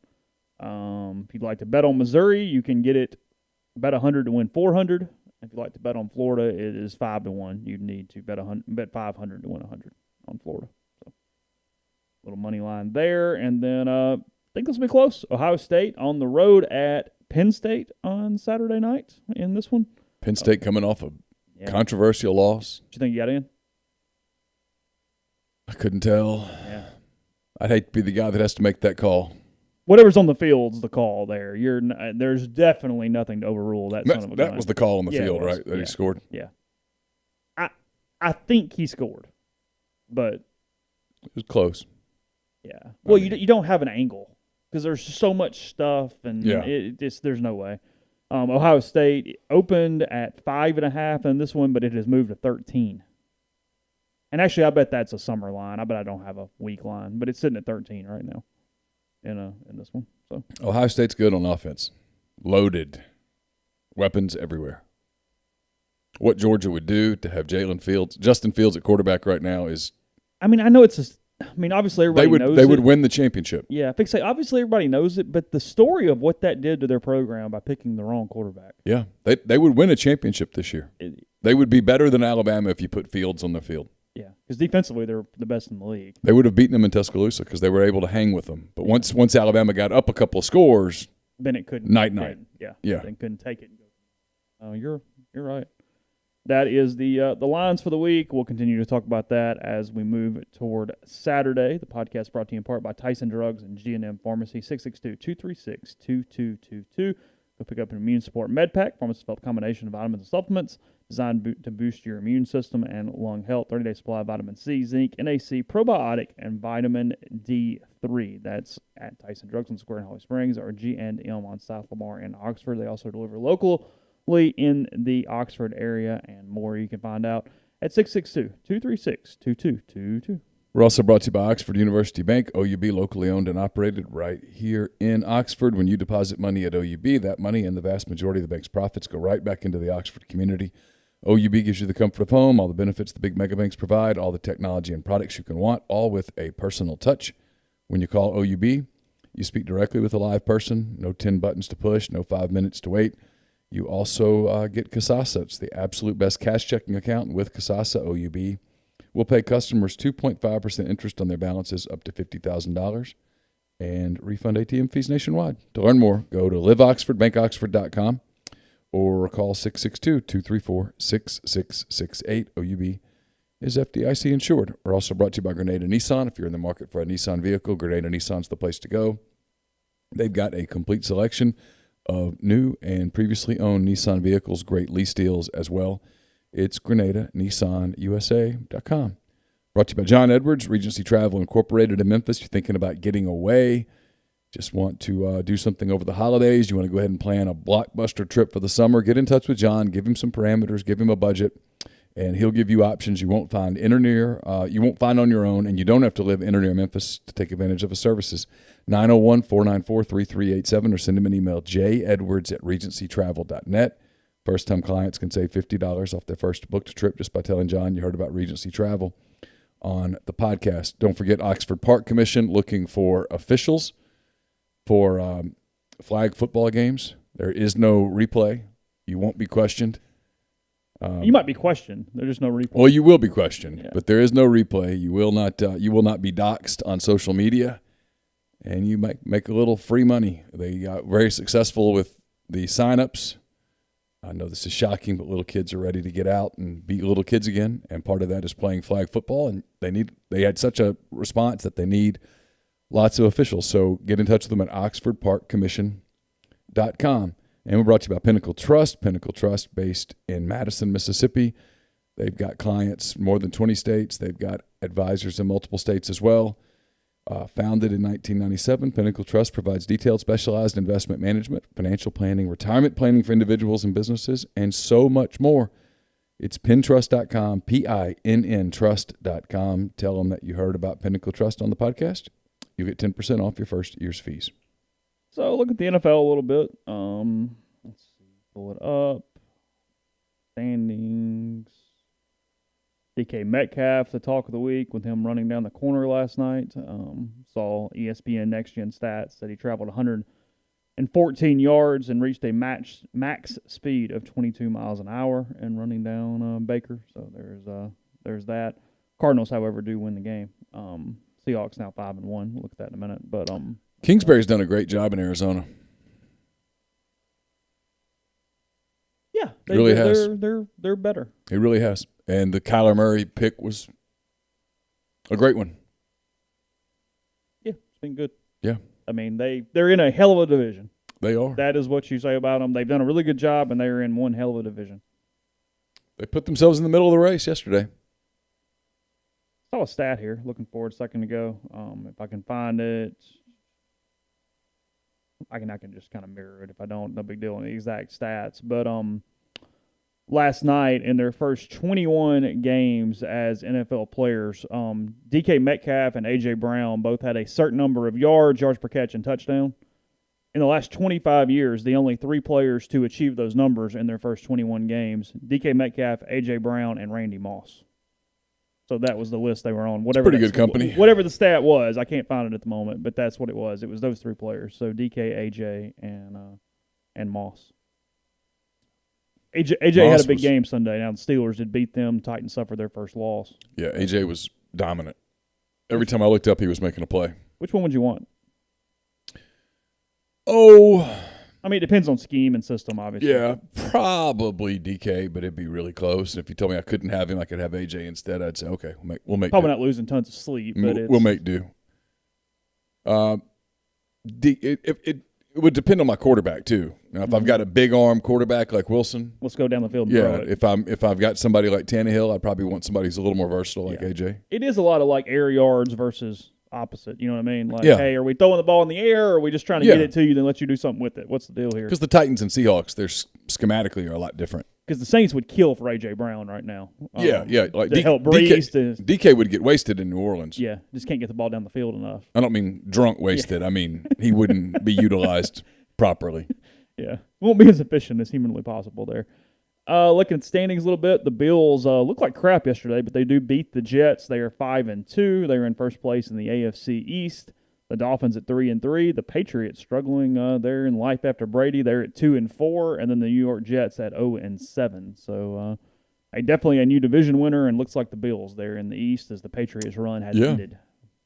If you'd like to bet on Missouri, you can get it bet 100 to win 400, If you like to bet on Florida, it is 5-1. You'd need to bet 500 to win 100 on Florida. So, little money line there, and then I think this will be close. Ohio State on the road at Penn State on Saturday night in this one. Penn State coming off a controversial loss. Do you think you got in? I couldn't tell. Yeah. I'd hate to be the guy that has to make that call. Whatever's on the field's the call there. There's definitely nothing to overrule that son of a gun. That was the call on the field, right? That he scored? Yeah. I think he scored, but it was close. Yeah. Well, you don't have an angle because there's so much stuff, and there's no way. Ohio State opened at 5.5 in this one, but it has moved to 13. And actually, I bet that's a summer line. I bet I don't have a week line, but it's sitting at 13 right now in this one. So Ohio State's good on offense, loaded, weapons everywhere. What Georgia would do to have Justin Fields at quarterback right now is. I mean, I know obviously everybody knows it. They would win the championship. Yeah, obviously everybody knows it, but the story of what that did to their program by picking the wrong quarterback. Yeah, they would win a championship this year. They would be better than Alabama if you put Fields on the field. Yeah, because defensively they're the best in the league. They would have beaten them in Tuscaloosa because they were able to hang with them. But once Alabama got up a couple of scores, then it couldn't. Night. Yeah. They couldn't take it. Oh, you're right. That is the lines for the week. We'll continue to talk about that as we move toward Saturday. The podcast brought to you in part by Tyson Drugs and G&M Pharmacy, 662-236-2222. Go pick up an immune support med pack, pharmacy-developed combination of vitamins and supplements designed to boost your immune system and lung health. 30-day supply of vitamin C, zinc, NAC, probiotic, and vitamin D3. That's at Tyson Drugs on Square in Holly Springs or G&M on South Lamar in Oxford. They also deliver locally in the Oxford area, and more you can find out at 662-236-2222. We're also brought to you by Oxford University Bank, OUB, locally owned and operated right here in Oxford. When you deposit money at OUB, that money and the vast majority of the bank's profits go right back into the Oxford community. OUB gives you the comfort of home, all the benefits the big mega banks provide, all the technology and products you can want, all with a personal touch. When you call OUB, you speak directly with a live person, no 10 buttons to push, no 5 minutes to wait. You also get Kasasa. It's the absolute best cash checking account. With Kasasa, OUB will pay customers 2.5% interest on their balances up to $50,000 and refund ATM fees nationwide. To learn more, go to liveoxfordbankoxford.com or call 662-234-6668. OUB is FDIC insured. We're also brought to you by Grenada Nissan. If you're in the market for a Nissan vehicle, Grenada Nissan's the place to go. They've got a complete selection of new and previously owned Nissan vehicles, great lease deals as well. It's GrenadaNissanUSA.com. Brought to you by John Edwards, Regency Travel Incorporated in Memphis. You're thinking about getting away, just want to do something over the holidays, you want to go ahead and plan a blockbuster trip for the summer, get in touch with John, give him some parameters, give him a budget, and he'll give you options you won't find in or near, you won't find on your own, and you don't have to live in or near Memphis to take advantage of his services. 901-494-3387 or send him an email, jedwards@regencytravel.net. First-time clients can save $50 off their first booked trip just by telling John you heard about Regency Travel on the podcast. Don't forget Oxford Park Commission looking for officials for flag football games. There is no replay. You won't be questioned. You might be questioned. There's no replay. Well, you will be questioned, but there is no replay. You will not be doxxed on social media, and you might make a little free money. They got very successful with the sign-ups. I know this is shocking, but little kids are ready to get out and be little kids again, and part of that is playing flag football, and they had such a response that they need lots of officials. So get in touch with them at oxfordparkcommission.com. And we're brought to you by Pinnacle Trust based in Madison, Mississippi. They've got clients in more than 20 states. They've got advisors in multiple states as well. Founded in 1997, Pinnacle Trust provides detailed, specialized investment management, financial planning, retirement planning for individuals and businesses, and so much more. It's pintrust.com, PINN trust.com. Tell them that you heard about Pinnacle Trust on the podcast. You'll get 10% off your first year's fees. So look at the NFL a little bit. Let's see, pull it up. Standings. DK Metcalf, the talk of the week, with him running down the corner last night. Saw ESPN Next Gen Stats that he traveled and 14 yards and reached a max speed of 22 miles an hour and running down Baker. So there's that. Cardinals, however, do win the game. Seahawks now 5-1. We'll look at that in a minute. But Kingsbury's done a great job in Arizona. Yeah, he really has. They're better. He really has. And the Kyler Murray pick was a great one. Yeah, it's been good. Yeah. I mean, they're in a hell of a division. They are. That is what you say about them. They've done a really good job, and they're in one hell of a division. They put themselves in the middle of the race yesterday. I saw a stat here. Looking forward a second ago. If I can find it, I can just kind of mirror it. If I don't, no big deal on the exact stats. But last night in their first 21 games as NFL players, DK Metcalf and A.J. Brown both had a certain number of yards per catch, and touchdown. In the last 25 years, the only 3 players to achieve those numbers in their first 21 games, DK Metcalf, A.J. Brown, and Randy Moss. So that was the list they were on. Whatever pretty good company. Whatever the stat was, I can't find it at the moment, but that's what it was. It was those 3 players. So DK, AJ, and Moss. AJ had a big game Sunday. Now the Steelers did beat them. Titans suffered their first loss. Yeah, AJ was dominant. Every time I looked up, he was making a play. Which one would you want? Oh, I mean, it depends on scheme and system, obviously. yeah, probably DK, but it'd be really close. And if you told me I couldn't have him, I could have AJ instead. I'd say, okay, we'll make. Probably do. not losing tons of sleep, but we'll make do. It would depend on my quarterback too. Now, if I've got a big arm quarterback like Wilson, let's go down the field. And yeah. throw it. If I've got somebody like Tannehill, I'd probably want somebody who's a little more versatile like AJ. It is a lot of like air yards versus opposite. You know what I mean? Like, Yeah. hey, are we throwing the ball in the air, or are we just trying to get it to you, then let you do something with it? What's the deal here? Because the Titans and Seahawks, they're schematically are a lot different. Because the Saints would kill for A.J. Brown right now. Yeah. Like to help Breeze. DK would get wasted in New Orleans. Yeah, just can't get the ball down the field enough. I don't mean drunk wasted. I mean he wouldn't be utilized properly. Yeah, won't be as efficient as humanly possible there. Looking at standings a little bit, the Bills look like crap yesterday, but they do beat the Jets. They are 5-2. They are in first place in the AFC East. The Dolphins at 3-3. The Patriots struggling. They're in life after Brady. They're at 2-4, and then the New York Jets at 0-7. So, definitely a new division winner, and looks like the Bills there in the East as the Patriots run has ended.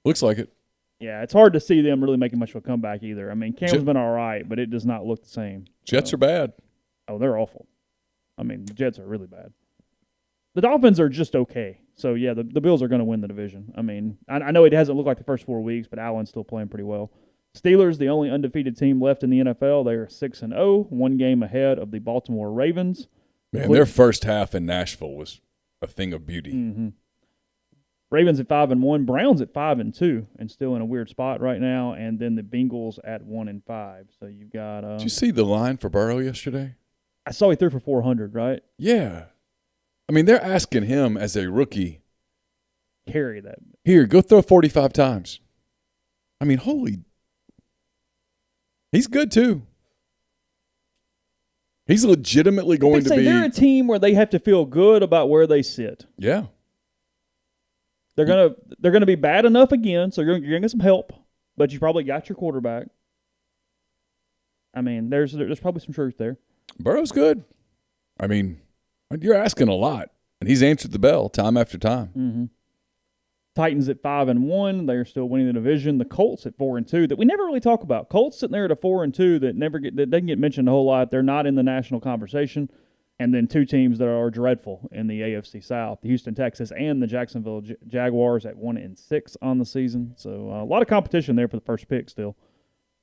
Looks like it. Yeah, it's hard to see them really making much of a comeback either. I mean, Cam's been all right, but it does not look the same. Jets are bad. Oh, they're awful. I mean, the Jets are really bad. The Dolphins are just okay. So, yeah, the Bills are going to win the division. I mean, I know it hasn't looked like the first 4 weeks, but Allen's still playing pretty well. Steelers, the only undefeated team left in the NFL. They are 6-0, 1 game ahead of the Baltimore Ravens. Man, their first half in Nashville was a thing of beauty. Mm-hmm. Ravens at 5-1, Browns at 5-2, and still in a weird spot right now. And then the Bengals at 1-5. So you've got. Did you see the line for Burrow yesterday? I saw he threw for 400, right? Yeah. I mean, they're asking him as a rookie. Carry that. Here, go throw 45 times. I mean, he's good too. He's legitimately going to be. They're a team where they have to feel good about where they sit. Yeah. They're gonna be bad enough again, so you're gonna get some help, but you probably got your quarterback. I mean, there's probably some truth there. Burrow's good. I mean, you're asking a lot, and he's answered the bell time after time. Mm-hmm. Titans at 5-1, they're still winning the division. The Colts at 4-2, that we never really talk about. Colts sitting there at a 4-2 that doesn't get mentioned a whole lot. They're not in the national conversation. And then 2 teams that are dreadful in the AFC South, the Houston Texans and the Jacksonville Jaguars at 1-6 on the season. So a lot of competition there for the first pick still,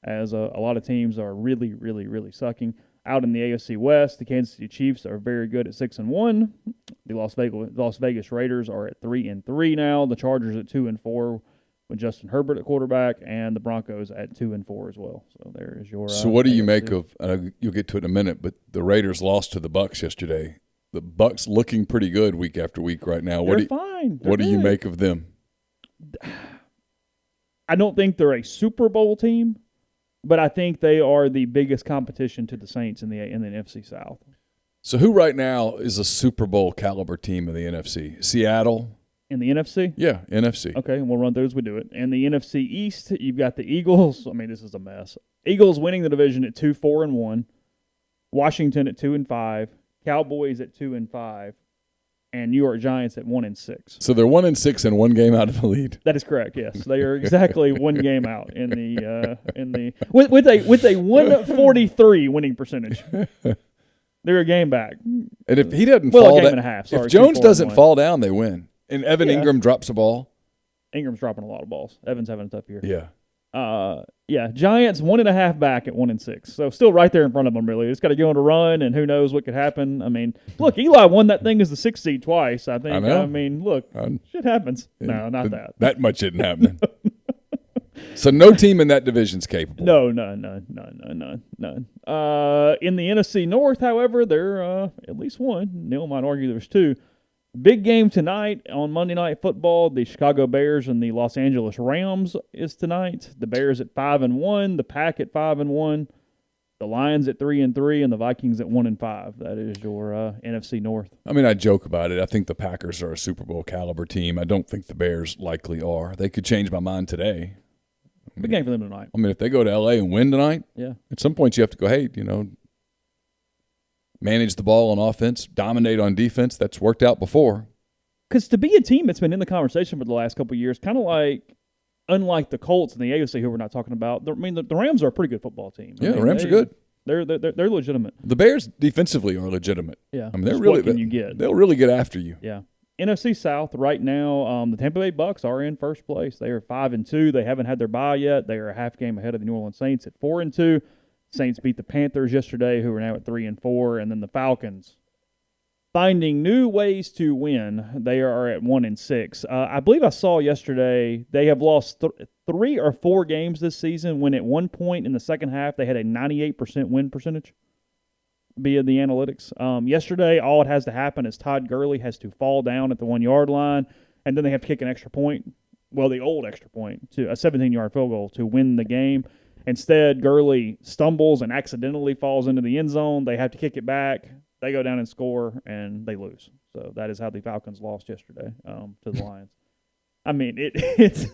as a lot of teams are really, really, really sucking. Out in the AFC West, the Kansas City Chiefs are very good at 6-1. The Las Vegas Raiders are at 3-3 now. The Chargers at 2-4 with Justin Herbert at quarterback, and the Broncos at 2-4 as well. So there is your. So what do you AFC. make of? You'll get to it in a minute, but the Raiders lost to the Bucs yesterday. The Bucs looking pretty good week after week right now. They're fine. What do you make of them? I don't think they're a Super Bowl team, but I think they are the biggest competition to the Saints in the NFC South. So who right now is a Super Bowl caliber team in the NFC? Seattle, In the NFC? Yeah, NFC. Okay, and we'll run through as we do it. In the NFC East, you've got the Eagles. I mean, this is a mess. Eagles winning the division at 2-4-1. Washington at 2-5. Cowboys at 2-5. And New York Giants at 1-6. So they're 1-6 and one game out of the lead. That is correct. Yes, they are exactly one game out in the with a 143 winning percentage. They're a game back. And if he doesn't a fall game down, and a half. Sorry, if Jones 2-4-1. doesn't fall down, they win. And Evan Ingram drops a ball. Ingram's dropping a lot of balls. Evan's having a tough year. Yeah. Giants 1.5 back at 1-6. So still right there in front of them, really. It's got to go on a run, and who knows what could happen. I mean, look, Eli won that thing as the 6th seed twice, I think. I know. I mean, look, shit happens. No, not that. That much isn't happening. So no team in that division's capable. No, none. In the NFC North, however, there at least one. Neal might argue there's two. Big game tonight on Monday Night Football. The Chicago Bears and the Los Angeles Rams is tonight. The Bears at 5-1, the Pack at 5-1, the Lions at 3-3, and the Vikings at 1-5. That is your NFC North. I mean, I joke about it. I think the Packers are a Super Bowl caliber team. I don't think the Bears likely are. They could change my mind today. Big game for them tonight. I mean, if they go to L.A. and win tonight, yeah. At some point you have to go, hey, manage the ball on offense, dominate on defense. That's worked out before. Because to be a team that's been in the conversation for the last couple of years, kind of like, unlike the Colts and the AFC, who we're not talking about, the Rams are a pretty good football team. Yeah, the Rams are good. They're legitimate. The Bears defensively are legitimate. Yeah, I mean, they'll really get after you. Yeah. NFC South right now, the Tampa Bay Bucks are in first place. They are 5-2. They haven't had their bye yet. They are a half game ahead of the New Orleans Saints at 4-2. Saints beat the Panthers yesterday, who are now at 3-4, and then the Falcons finding new ways to win. They are at 1-6. I believe I saw yesterday they have lost 3 or 4 games this season. When at one point in the second half they had a 98% win percentage via the analytics. Yesterday, all it has to happen is Todd Gurley has to fall down at the 1-yard line, and then they have to kick an extra point. Well, the old extra point to a 17-yard field goal to win the game. Instead, Gurley stumbles and accidentally falls into the end zone. They have to kick it back. They go down and score, and they lose. So that is how the Falcons lost yesterday to the Lions. I mean, it's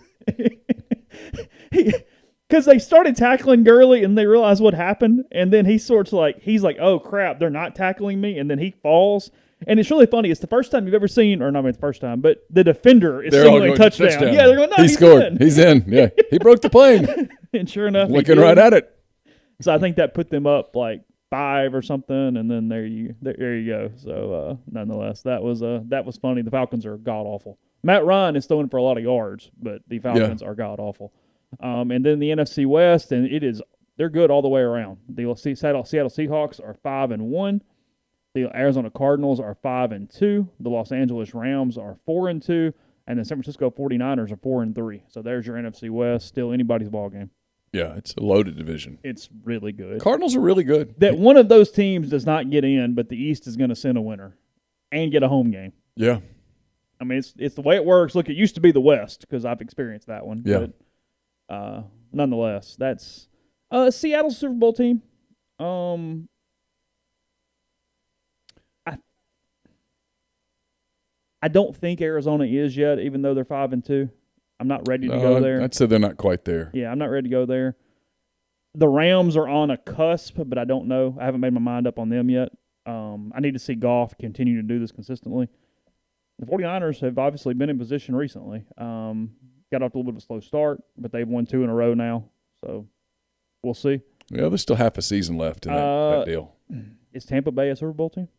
because they started tackling Gurley, and they realized what happened, and then he's like, oh, crap, they're not tackling me, and then he falls. And it's really funny. It's the first time you've ever seen, or not the first time, but the defender is signaling touchdown. Yeah, they're going, no, he scored. He's in. Yeah, he broke the plane. And sure enough, looking right at it. So I think that put them up like 5 or something, and then there you go. So nonetheless, that was funny. The Falcons are god awful. Matt Ryan is throwing for a lot of yards, but the Falcons are god awful. And then the NFC West, and they're good all the way around. The Seattle Seahawks are 5-1. The Arizona Cardinals are 5-2. The Los Angeles Rams are 4-2. And the San Francisco 49ers are 4-3. So there's your NFC West. Still anybody's ball game. Yeah, it's a loaded division. It's really good. Cardinals are really good. That one of those teams does not get in, but the East is going to send a winner and get a home game. Yeah. I mean, it's the way it works. Look, it used to be the West because I've experienced that one. Yeah. But nonetheless, that's Seattle's Super Bowl team. I don't think Arizona is yet, even though they're 5-2. I'm not ready to go there. I'd say they're not quite there. Yeah, I'm not ready to go there. The Rams are on a cusp, but I don't know. I haven't made my mind up on them yet. I need to see Goff continue to do this consistently. The 49ers have obviously been in position recently. Got off to a little bit of a slow start, but they've won 2 in a row now. So we'll see. Yeah, there's still half a season left in that deal. Is Tampa Bay a Super Bowl team?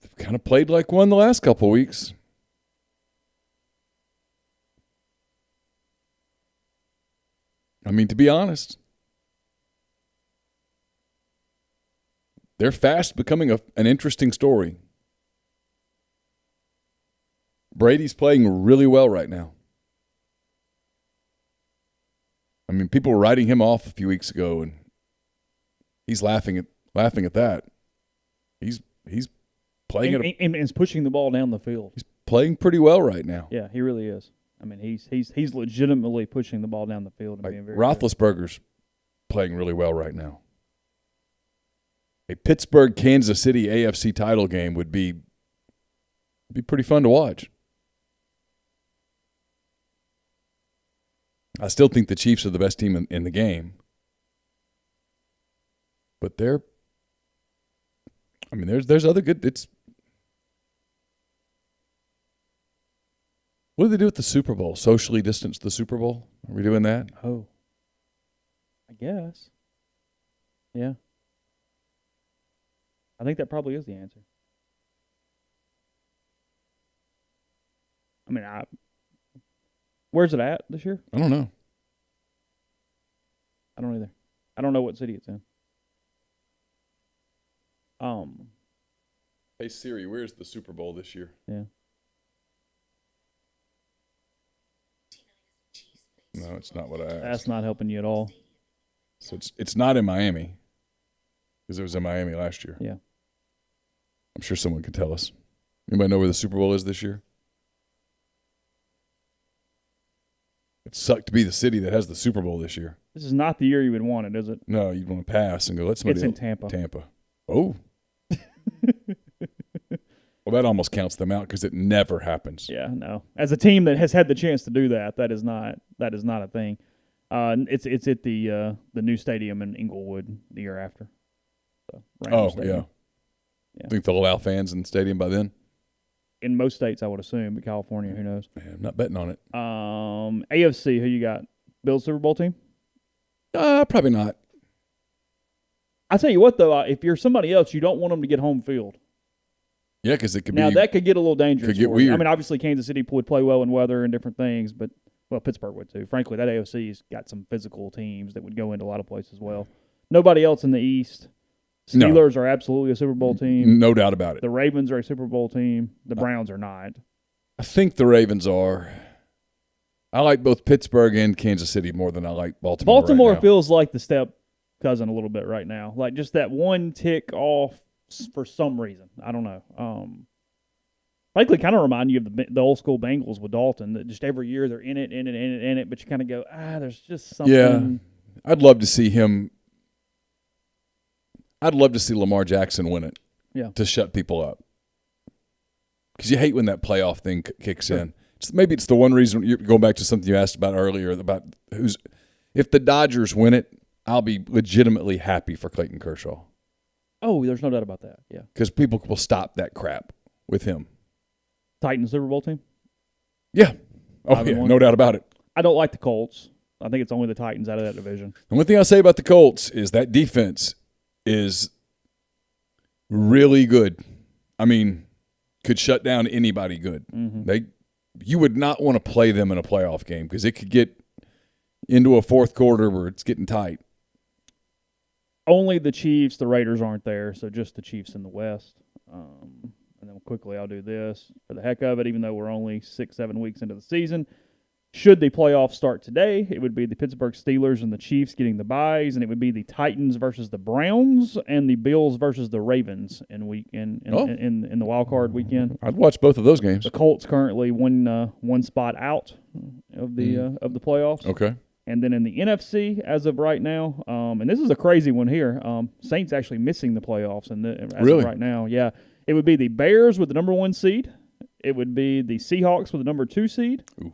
They've kind of played like one the last couple of weeks. I mean, to be honest, they're fast becoming an interesting story. Brady's playing really well right now. I mean, people were writing him off a few weeks ago, and he's laughing at that. He's playing and is pushing the ball down the field. He's playing pretty well right now. Yeah, he really is. I mean, he's legitimately pushing the ball down the field and being very Roethlisberger's playing really well right now. a Pittsburgh Kansas City AFC title game would be pretty fun to watch. I still think the Chiefs are the best team in the game. But there's other good. What do they do with the Super Bowl? Socially distance the Super Bowl? Are we doing that? Oh, I guess. Yeah. I think that probably is the answer. I mean, where's it at this year? I don't know. I don't either. I don't know what city it's in. Hey Siri, where's the Super Bowl this year? Yeah. No, it's not what I asked. That's not helping you at all. So it's not in Miami, because it was in Miami last year. Yeah. I'm sure someone can tell us. Anybody know where the Super Bowl is this year? It sucked to be the city that has the Super Bowl this year. This is not the year you would want it, is it? No, you'd want to pass and go, let somebody It's in Tampa. Tampa. Oh. Well, that almost counts them out because it never happens. Yeah, no. As a team that has had the chance to do that, that is not a thing. It's at the new stadium in Inglewood the year after. So, Rams Stadium. Yeah. Think they'll allow fans in the stadium by then? In most states, I would assume, but California, who knows? Man, I'm not betting on it. AFC, who you got? Bills Super Bowl team? Probably not. I tell you what, though, if you're somebody else, you don't want them to get home field. Yeah, because it could now, be. Now, that could get a little dangerous. Could get for you. weird. I mean, obviously, Kansas City would play well in weather and different things, but, well, Pittsburgh would too. Frankly, that AFC's got some physical teams that would go into a lot of places as well. Nobody else in the East. Steelers are absolutely a Super Bowl team. No doubt about it. The Ravens are a Super Bowl team. The Browns are not. I think the Ravens are. I like both Pittsburgh and Kansas City more than I like Baltimore. Baltimore right now. feels like the step cousin a little bit right now. Like just that one tick off for some reason. I don't know. Frankly, kind of remind you of the old school Bengals with Dalton. That just every year they're in it, but you kind of go, there's just something. Yeah, I'd love to see him. I'd love to see Lamar Jackson win it. Yeah. To shut people up. Because you hate when that playoff thing kicks in. Maybe it's the one reason, you're going back to something you asked about earlier, about if the Dodgers win it, I'll be legitimately happy for Clayton Kershaw. Oh, there's no doubt about that, yeah. Because people will stop that crap with him. Titans Super Bowl team? Yeah. Oh, yeah, no doubt about it. I don't like the Colts. I think it's only the Titans out of that division. The one thing I'll say about the Colts is that defense is really good. I mean, could shut down anybody good. Mm-hmm. You would not want to play them in a playoff game because it could get into a fourth quarter where it's getting tight. Only the Chiefs, the Raiders aren't there, so just the Chiefs in the West. And then quickly I'll do this for the heck of it, even though we're only 6-7 weeks into the season. Should the playoffs start today, it would be the Pittsburgh Steelers and the Chiefs getting the byes, and it would be the Titans versus the Browns and the Bills versus the Ravens in the wild card weekend. I'd watch both of those games. The Colts currently one spot out of the playoffs. Okay. And then in the NFC, as of right now, and this is a crazy one here, Saints actually missing the playoffs as of right now. Yeah, it would be the Bears with the number 1 seed. It would be the Seahawks with the number 2 seed. Ooh.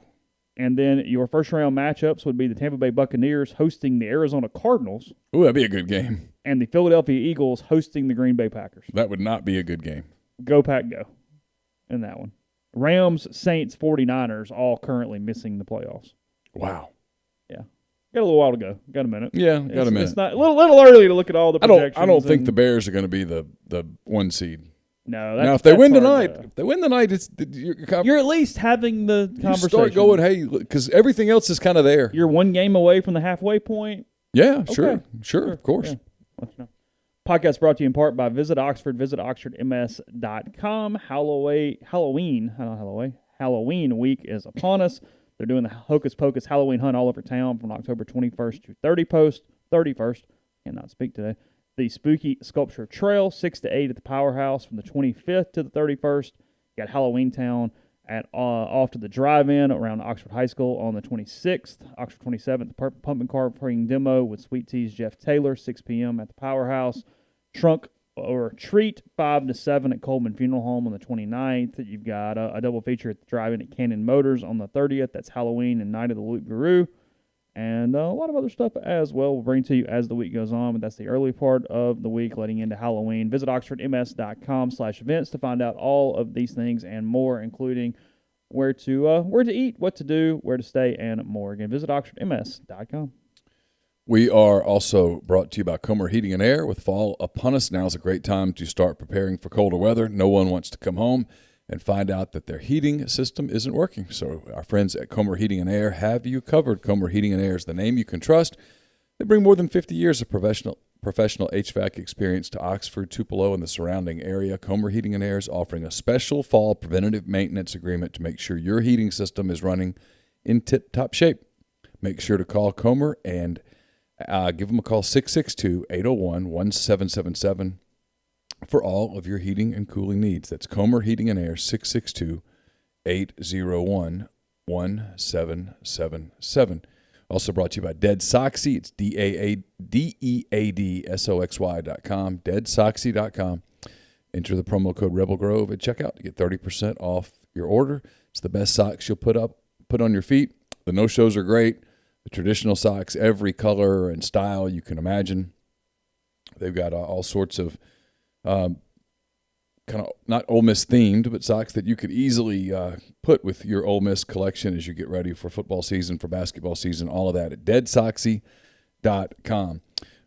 And then your first-round matchups would be the Tampa Bay Buccaneers hosting the Arizona Cardinals. Ooh, that'd be a good game. And the Philadelphia Eagles hosting the Green Bay Packers. That would not be a good game. Go Pack, go in that one. Rams, Saints, 49ers all currently missing the playoffs. Wow. Yeah. Got a little while to go. Got a minute. Yeah, got a minute. It's not a little early to look at all the projections. I don't think the Bears are going to be the 1 seed. No. Now, if they win tonight, you're at least having the conversation. You start going, hey, because everything else is kind of there. You're 1 game away from the halfway point. Yeah, okay. Sure, of course. Yeah. Let you know. Podcast brought to you in part by Visit Oxford, visitoxfordms.com. Halloween week is upon us. They're doing the Hocus Pocus Halloween hunt all over town from October 21st to 31st. Cannot speak today. The Spooky Sculpture Trail, 6 to 8 at the Powerhouse from the 25th to the 31st. You got Halloween Town off to the drive-in around Oxford High School on the 26th. Oxford 27th, the Pumpkin Carving Demo with Sweet Tea's Jeff Taylor, 6 p.m. at the Powerhouse. Trunk or treat 5 to 7 at Coleman Funeral Home on the 29th. You've got a double feature at the drive-in at Cannon Motors on the 30th. That's Halloween and Night of the Loup Garou. And a lot of other stuff as well we'll bring to you as the week goes on, but that's the early part of the week leading into Halloween. Visit oxfordms.com/events to find out all of these things and more, including where to eat, what to do, where to stay, and more. Again, visit oxfordms.com. We are also brought to you by Comer Heating and Air. With fall upon us, now is a great time to start preparing for colder weather. No one wants to come home and find out that their heating system isn't working. So our friends at Comer Heating and Air have you covered. Comer Heating and Air is the name you can trust. They bring more than 50 years of professional HVAC experience to Oxford, Tupelo, and the surrounding area. Comer Heating and Air is offering a special fall preventative maintenance agreement to make sure your heating system is running in tip-top shape. Make sure to call Comer and give them a call, 662-801-1777. for all of your heating and cooling needs. That's Comer Heating and Air, 662-801-1777. Also brought to you by Dead Soxy. It's DEADSOXY.com, deadsoxy.com. Enter the promo code Rebel Grove at checkout to get 30% off your order. It's the best socks you'll put on your feet. The no-shows are great. The traditional socks, every color and style you can imagine. They've got all sorts of kind of not Ole Miss themed, but socks that you could easily put with your Ole Miss collection as you get ready for football season, for basketball season, all of that at deadsoxy.com.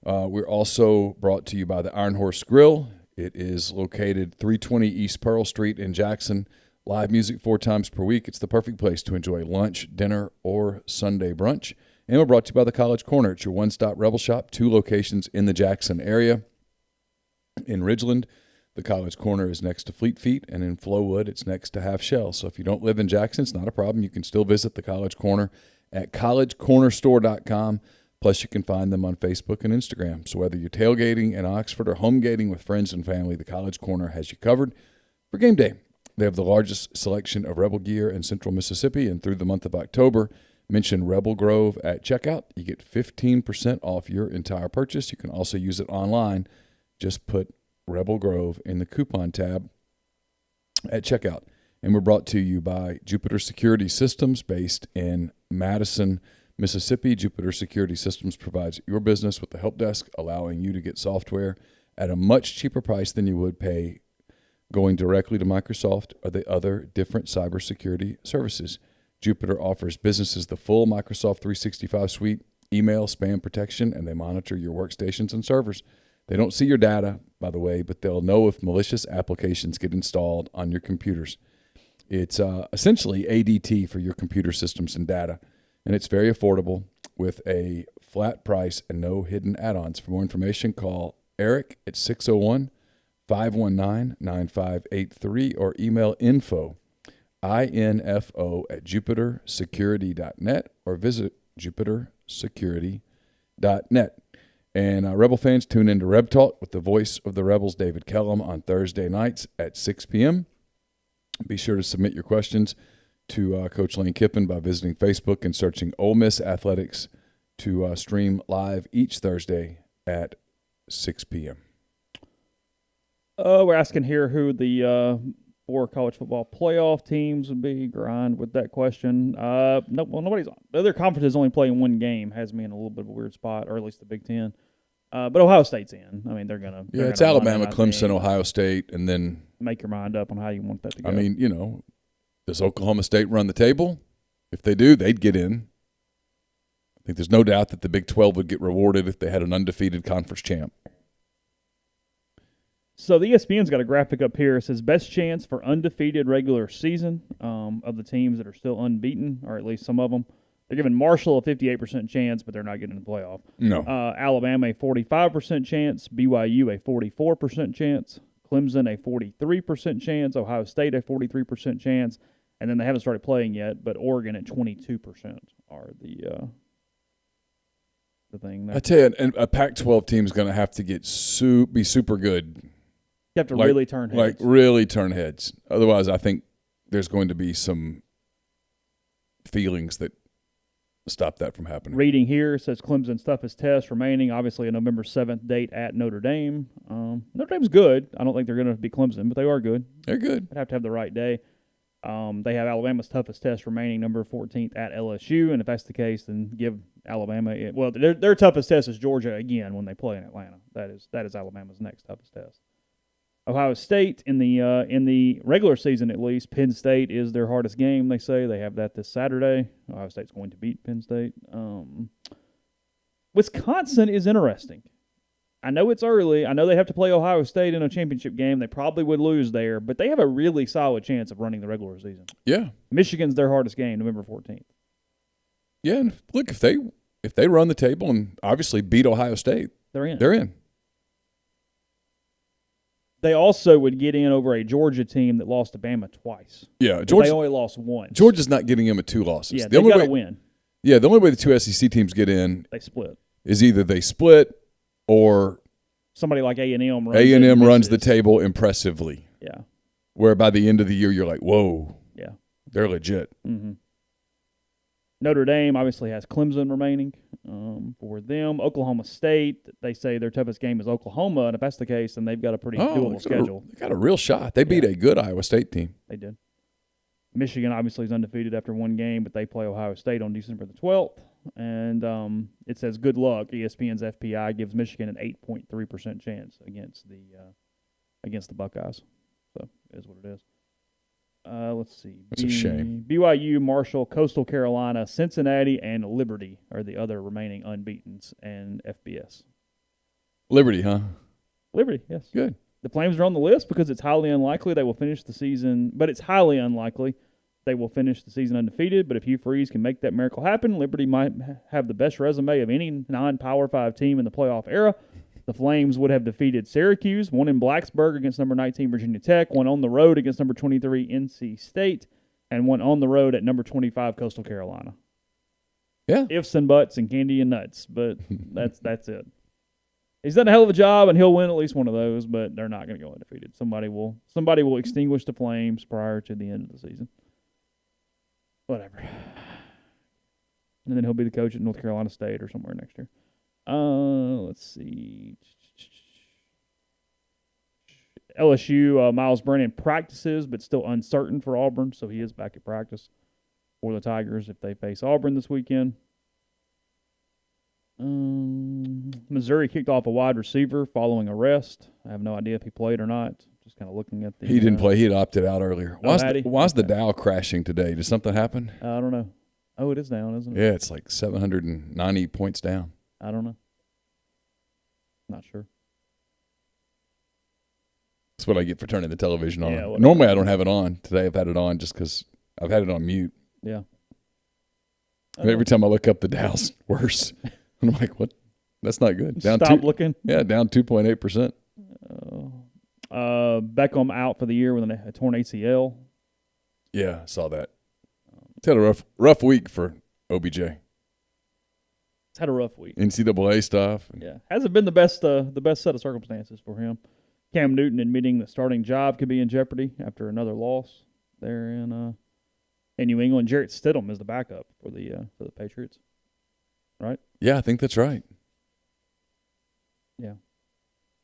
We're also brought to you by the Iron Horse Grill. It is located 320 East Pearl Street in Jackson. Live music 4 times per week. It's the perfect place to enjoy lunch, dinner, or Sunday brunch. And we're brought to you by the College Corner. It's your one-stop Rebel shop, 2 locations in the Jackson area. In Ridgeland, the College Corner is next to Fleet Feet, and in Flowood, it's next to Half Shell. So if you don't live in Jackson, it's not a problem. You can still visit the College Corner at collegecornerstore.com. Plus, you can find them on Facebook and Instagram. So whether you're tailgating in Oxford or home gating with friends and family, the College Corner has you covered for game day. They have the largest selection of Rebel gear in Central Mississippi, and through the month of October, mention Rebel Grove at checkout. You get 15% off your entire purchase. You can also use it online. Just put Rebel Grove in the coupon tab at checkout. And we're brought to you by Jupiter Security Systems based in Madison, Mississippi. Jupiter Security Systems provides your business with the help desk, allowing you to get software at a much cheaper price than you would pay going directly to Microsoft or the other different cybersecurity services. Jupiter offers businesses the full Microsoft 365 suite, email, spam protection, and they monitor your workstations and servers. They don't see your data, by the way, but they'll know if malicious applications get installed on your computers. It's essentially ADT for your computer systems and data, and it's very affordable with a flat price and no hidden add-ons. For more information, call Eric at 601-519-9583 or email info at jupitersecurity.net or visit jupitersecurity.net. And Rebel fans, tune into Reb Talk with the voice of the Rebels, David Kellum, on Thursday nights at 6 p.m. Be sure to submit your questions to Coach Lane Kiffin by visiting Facebook and searching Ole Miss Athletics to stream live each Thursday at 6 p.m. We're asking here who the 4 college football playoff teams would be. Grind with that question. Nobody's on. The other conferences only playing 1 game. Has me in a little bit of a weird spot, or at least the Big Ten. But Ohio State's in. I mean, they're gonna. Yeah, it's Alabama, Clemson, Ohio State, and then make your mind up on how you want that to go. I mean, does Oklahoma State run the table? If they do, they'd get in. I think there's no doubt that the Big 12 would get rewarded if they had an undefeated conference champ. So the ESPN's got a graphic up here. It says best chance for undefeated regular season of the teams that are still unbeaten, or at least some of them. They're giving Marshall a 58% chance, but they're not getting in the playoff. No. Alabama a 45% chance, BYU a 44% chance, Clemson a 43% chance, Ohio State a 43% chance, and then they haven't started playing yet, but Oregon at 22% are the thing. I tell you, a Pac-12 team is going to have to be super good. You have to really turn heads. Like really turn heads. Otherwise, I think there's going to be some feelings that stop that from happening. Reading here says Clemson's toughest test remaining, obviously a November 7th date at Notre Dame. Notre Dame's good. I don't think they're going to be Clemson, but they are good. They're good. They'd have to have the right day. They have Alabama's toughest test remaining, November 14th at LSU, and if that's the case, then give Alabama their toughest test is Georgia again when they play in Atlanta. That is Alabama's next toughest test. Ohio State in the regular season at least, Penn State is their hardest game. They say they have that this Saturday. Ohio State's going to beat Penn State. Wisconsin is interesting. I know it's early. I know they have to play Ohio State in a championship game. They probably would lose there, but they have a really solid chance of running the regular season. Yeah. Michigan's their hardest game, November 14th. Yeah, and look, if they run the table and obviously beat Ohio State, they're in. They're in. They also would get in over a Georgia team that lost to Bama twice. Yeah, They only lost once. Georgia's not getting in with 2 losses. Yeah, they got to win. Yeah, the only way the 2 SEC teams get in They split. is either they split or Somebody like A&M runs the table impressively. Yeah. Where by the end of the year you're like, whoa. Yeah. They're legit. Mm-hmm. Notre Dame obviously has Clemson remaining for them. Oklahoma State, they say their toughest game is Oklahoma, and if that's the case, then they've got a pretty doable schedule. They got a real shot. They beat a good Iowa State team. They did. Michigan obviously is undefeated after one game, but they play Ohio State on December the 12th. And it says good luck. ESPN's FPI gives Michigan an 8.3% chance against the Buckeyes. So it is what it is. Let's see. That's a shame. BYU, Marshall, Coastal Carolina, Cincinnati, and Liberty are the other remaining unbeatens and FBS. Liberty, huh? Liberty, yes. Good. The Flames are on the list because it's highly unlikely they will finish the season, but it's highly unlikely they will finish the season undefeated. But if Hugh Freeze can make that miracle happen, Liberty might have the best resume of any non-Power 5 team in the playoff era. The Flames would have defeated Syracuse, won in Blacksburg against number 19 Virginia Tech, won on the road against number 23 NC State, and won on the road at number 25 Coastal Carolina. Yeah. Ifs and buts and candy and nuts, but that's it. He's done a hell of a job, and he'll win at least one of those, but they're not going to go undefeated. Somebody will extinguish the flames prior to the end of the season. Whatever. And then he'll be the coach at North Carolina State or somewhere next year. Let's see. LSU, Miles Brennan practices, but still uncertain for Auburn, so he is back at practice for the Tigers if they face Auburn this weekend. Missouri kicked off a wide receiver following arrest. I have no idea if he played or not. Just kind of looking at the. He didn't play. He had opted out earlier. Why's the Dow crashing today? Did something happen? I don't know. Oh, it is down, isn't it? Yeah, it's like 790 points down. I don't know. Not sure. That's what I get for turning the television on. Yeah, normally I don't have it on. Today I've had it on just because I've had it on mute. Yeah. Every time I look up, the Dow's worse. And I'm like, what? That's not good. Down looking. Yeah, down 2.8%. Beckham out for the year with a torn ACL. Yeah, I saw that. It's had a rough week for OBJ. It's had a rough week. NCAA stuff. Yeah, hasn't been the best set of circumstances for him. Cam Newton admitting the starting job could be in jeopardy after another loss there in New England. Jarrett Stidham is the backup for the Patriots, right? Yeah, I think that's right. Yeah.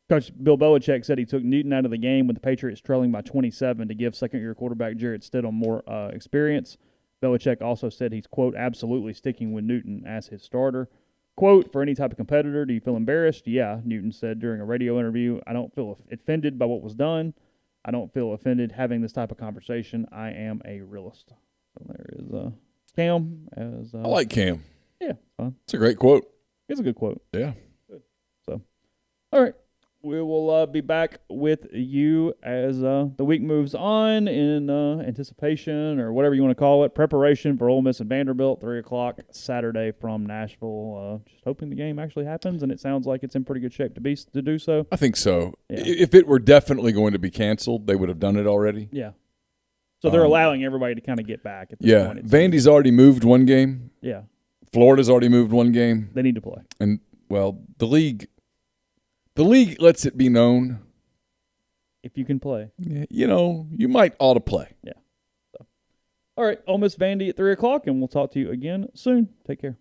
Coach Bill Belichick said he took Newton out of the game with the Patriots trailing by 27 to give second-year quarterback Jarrett Stidham more experience. Belichick also said he's, quote, absolutely sticking with Newton as his starter. Quote, for any type of competitor, do you feel embarrassed? Yeah, Newton said during a radio interview, I don't feel offended by what was done. I don't feel offended having this type of conversation. I am a realist. So there is Cam. I like Cam. Yeah, fine. It's a great quote. It's a good quote. Yeah. Good. So, all right. We will be back with you as the week moves on in anticipation or whatever you want to call it, preparation for Ole Miss and Vanderbilt, 3 o'clock Saturday from Nashville. Just hoping the game actually happens, and it sounds like it's in pretty good shape to do so. I think so. Yeah. If it were definitely going to be canceled, they would have done it already. Yeah. So they're allowing everybody to kind of get back at this point. Vandy's already moved one game. Yeah. Florida's already moved one game. They need to play. And, well, the league lets it be known. If you can play. You know, you might ought to play. Yeah. So. All right, Ole Miss Vandy at 3 o'clock, and we'll talk to you again soon. Take care.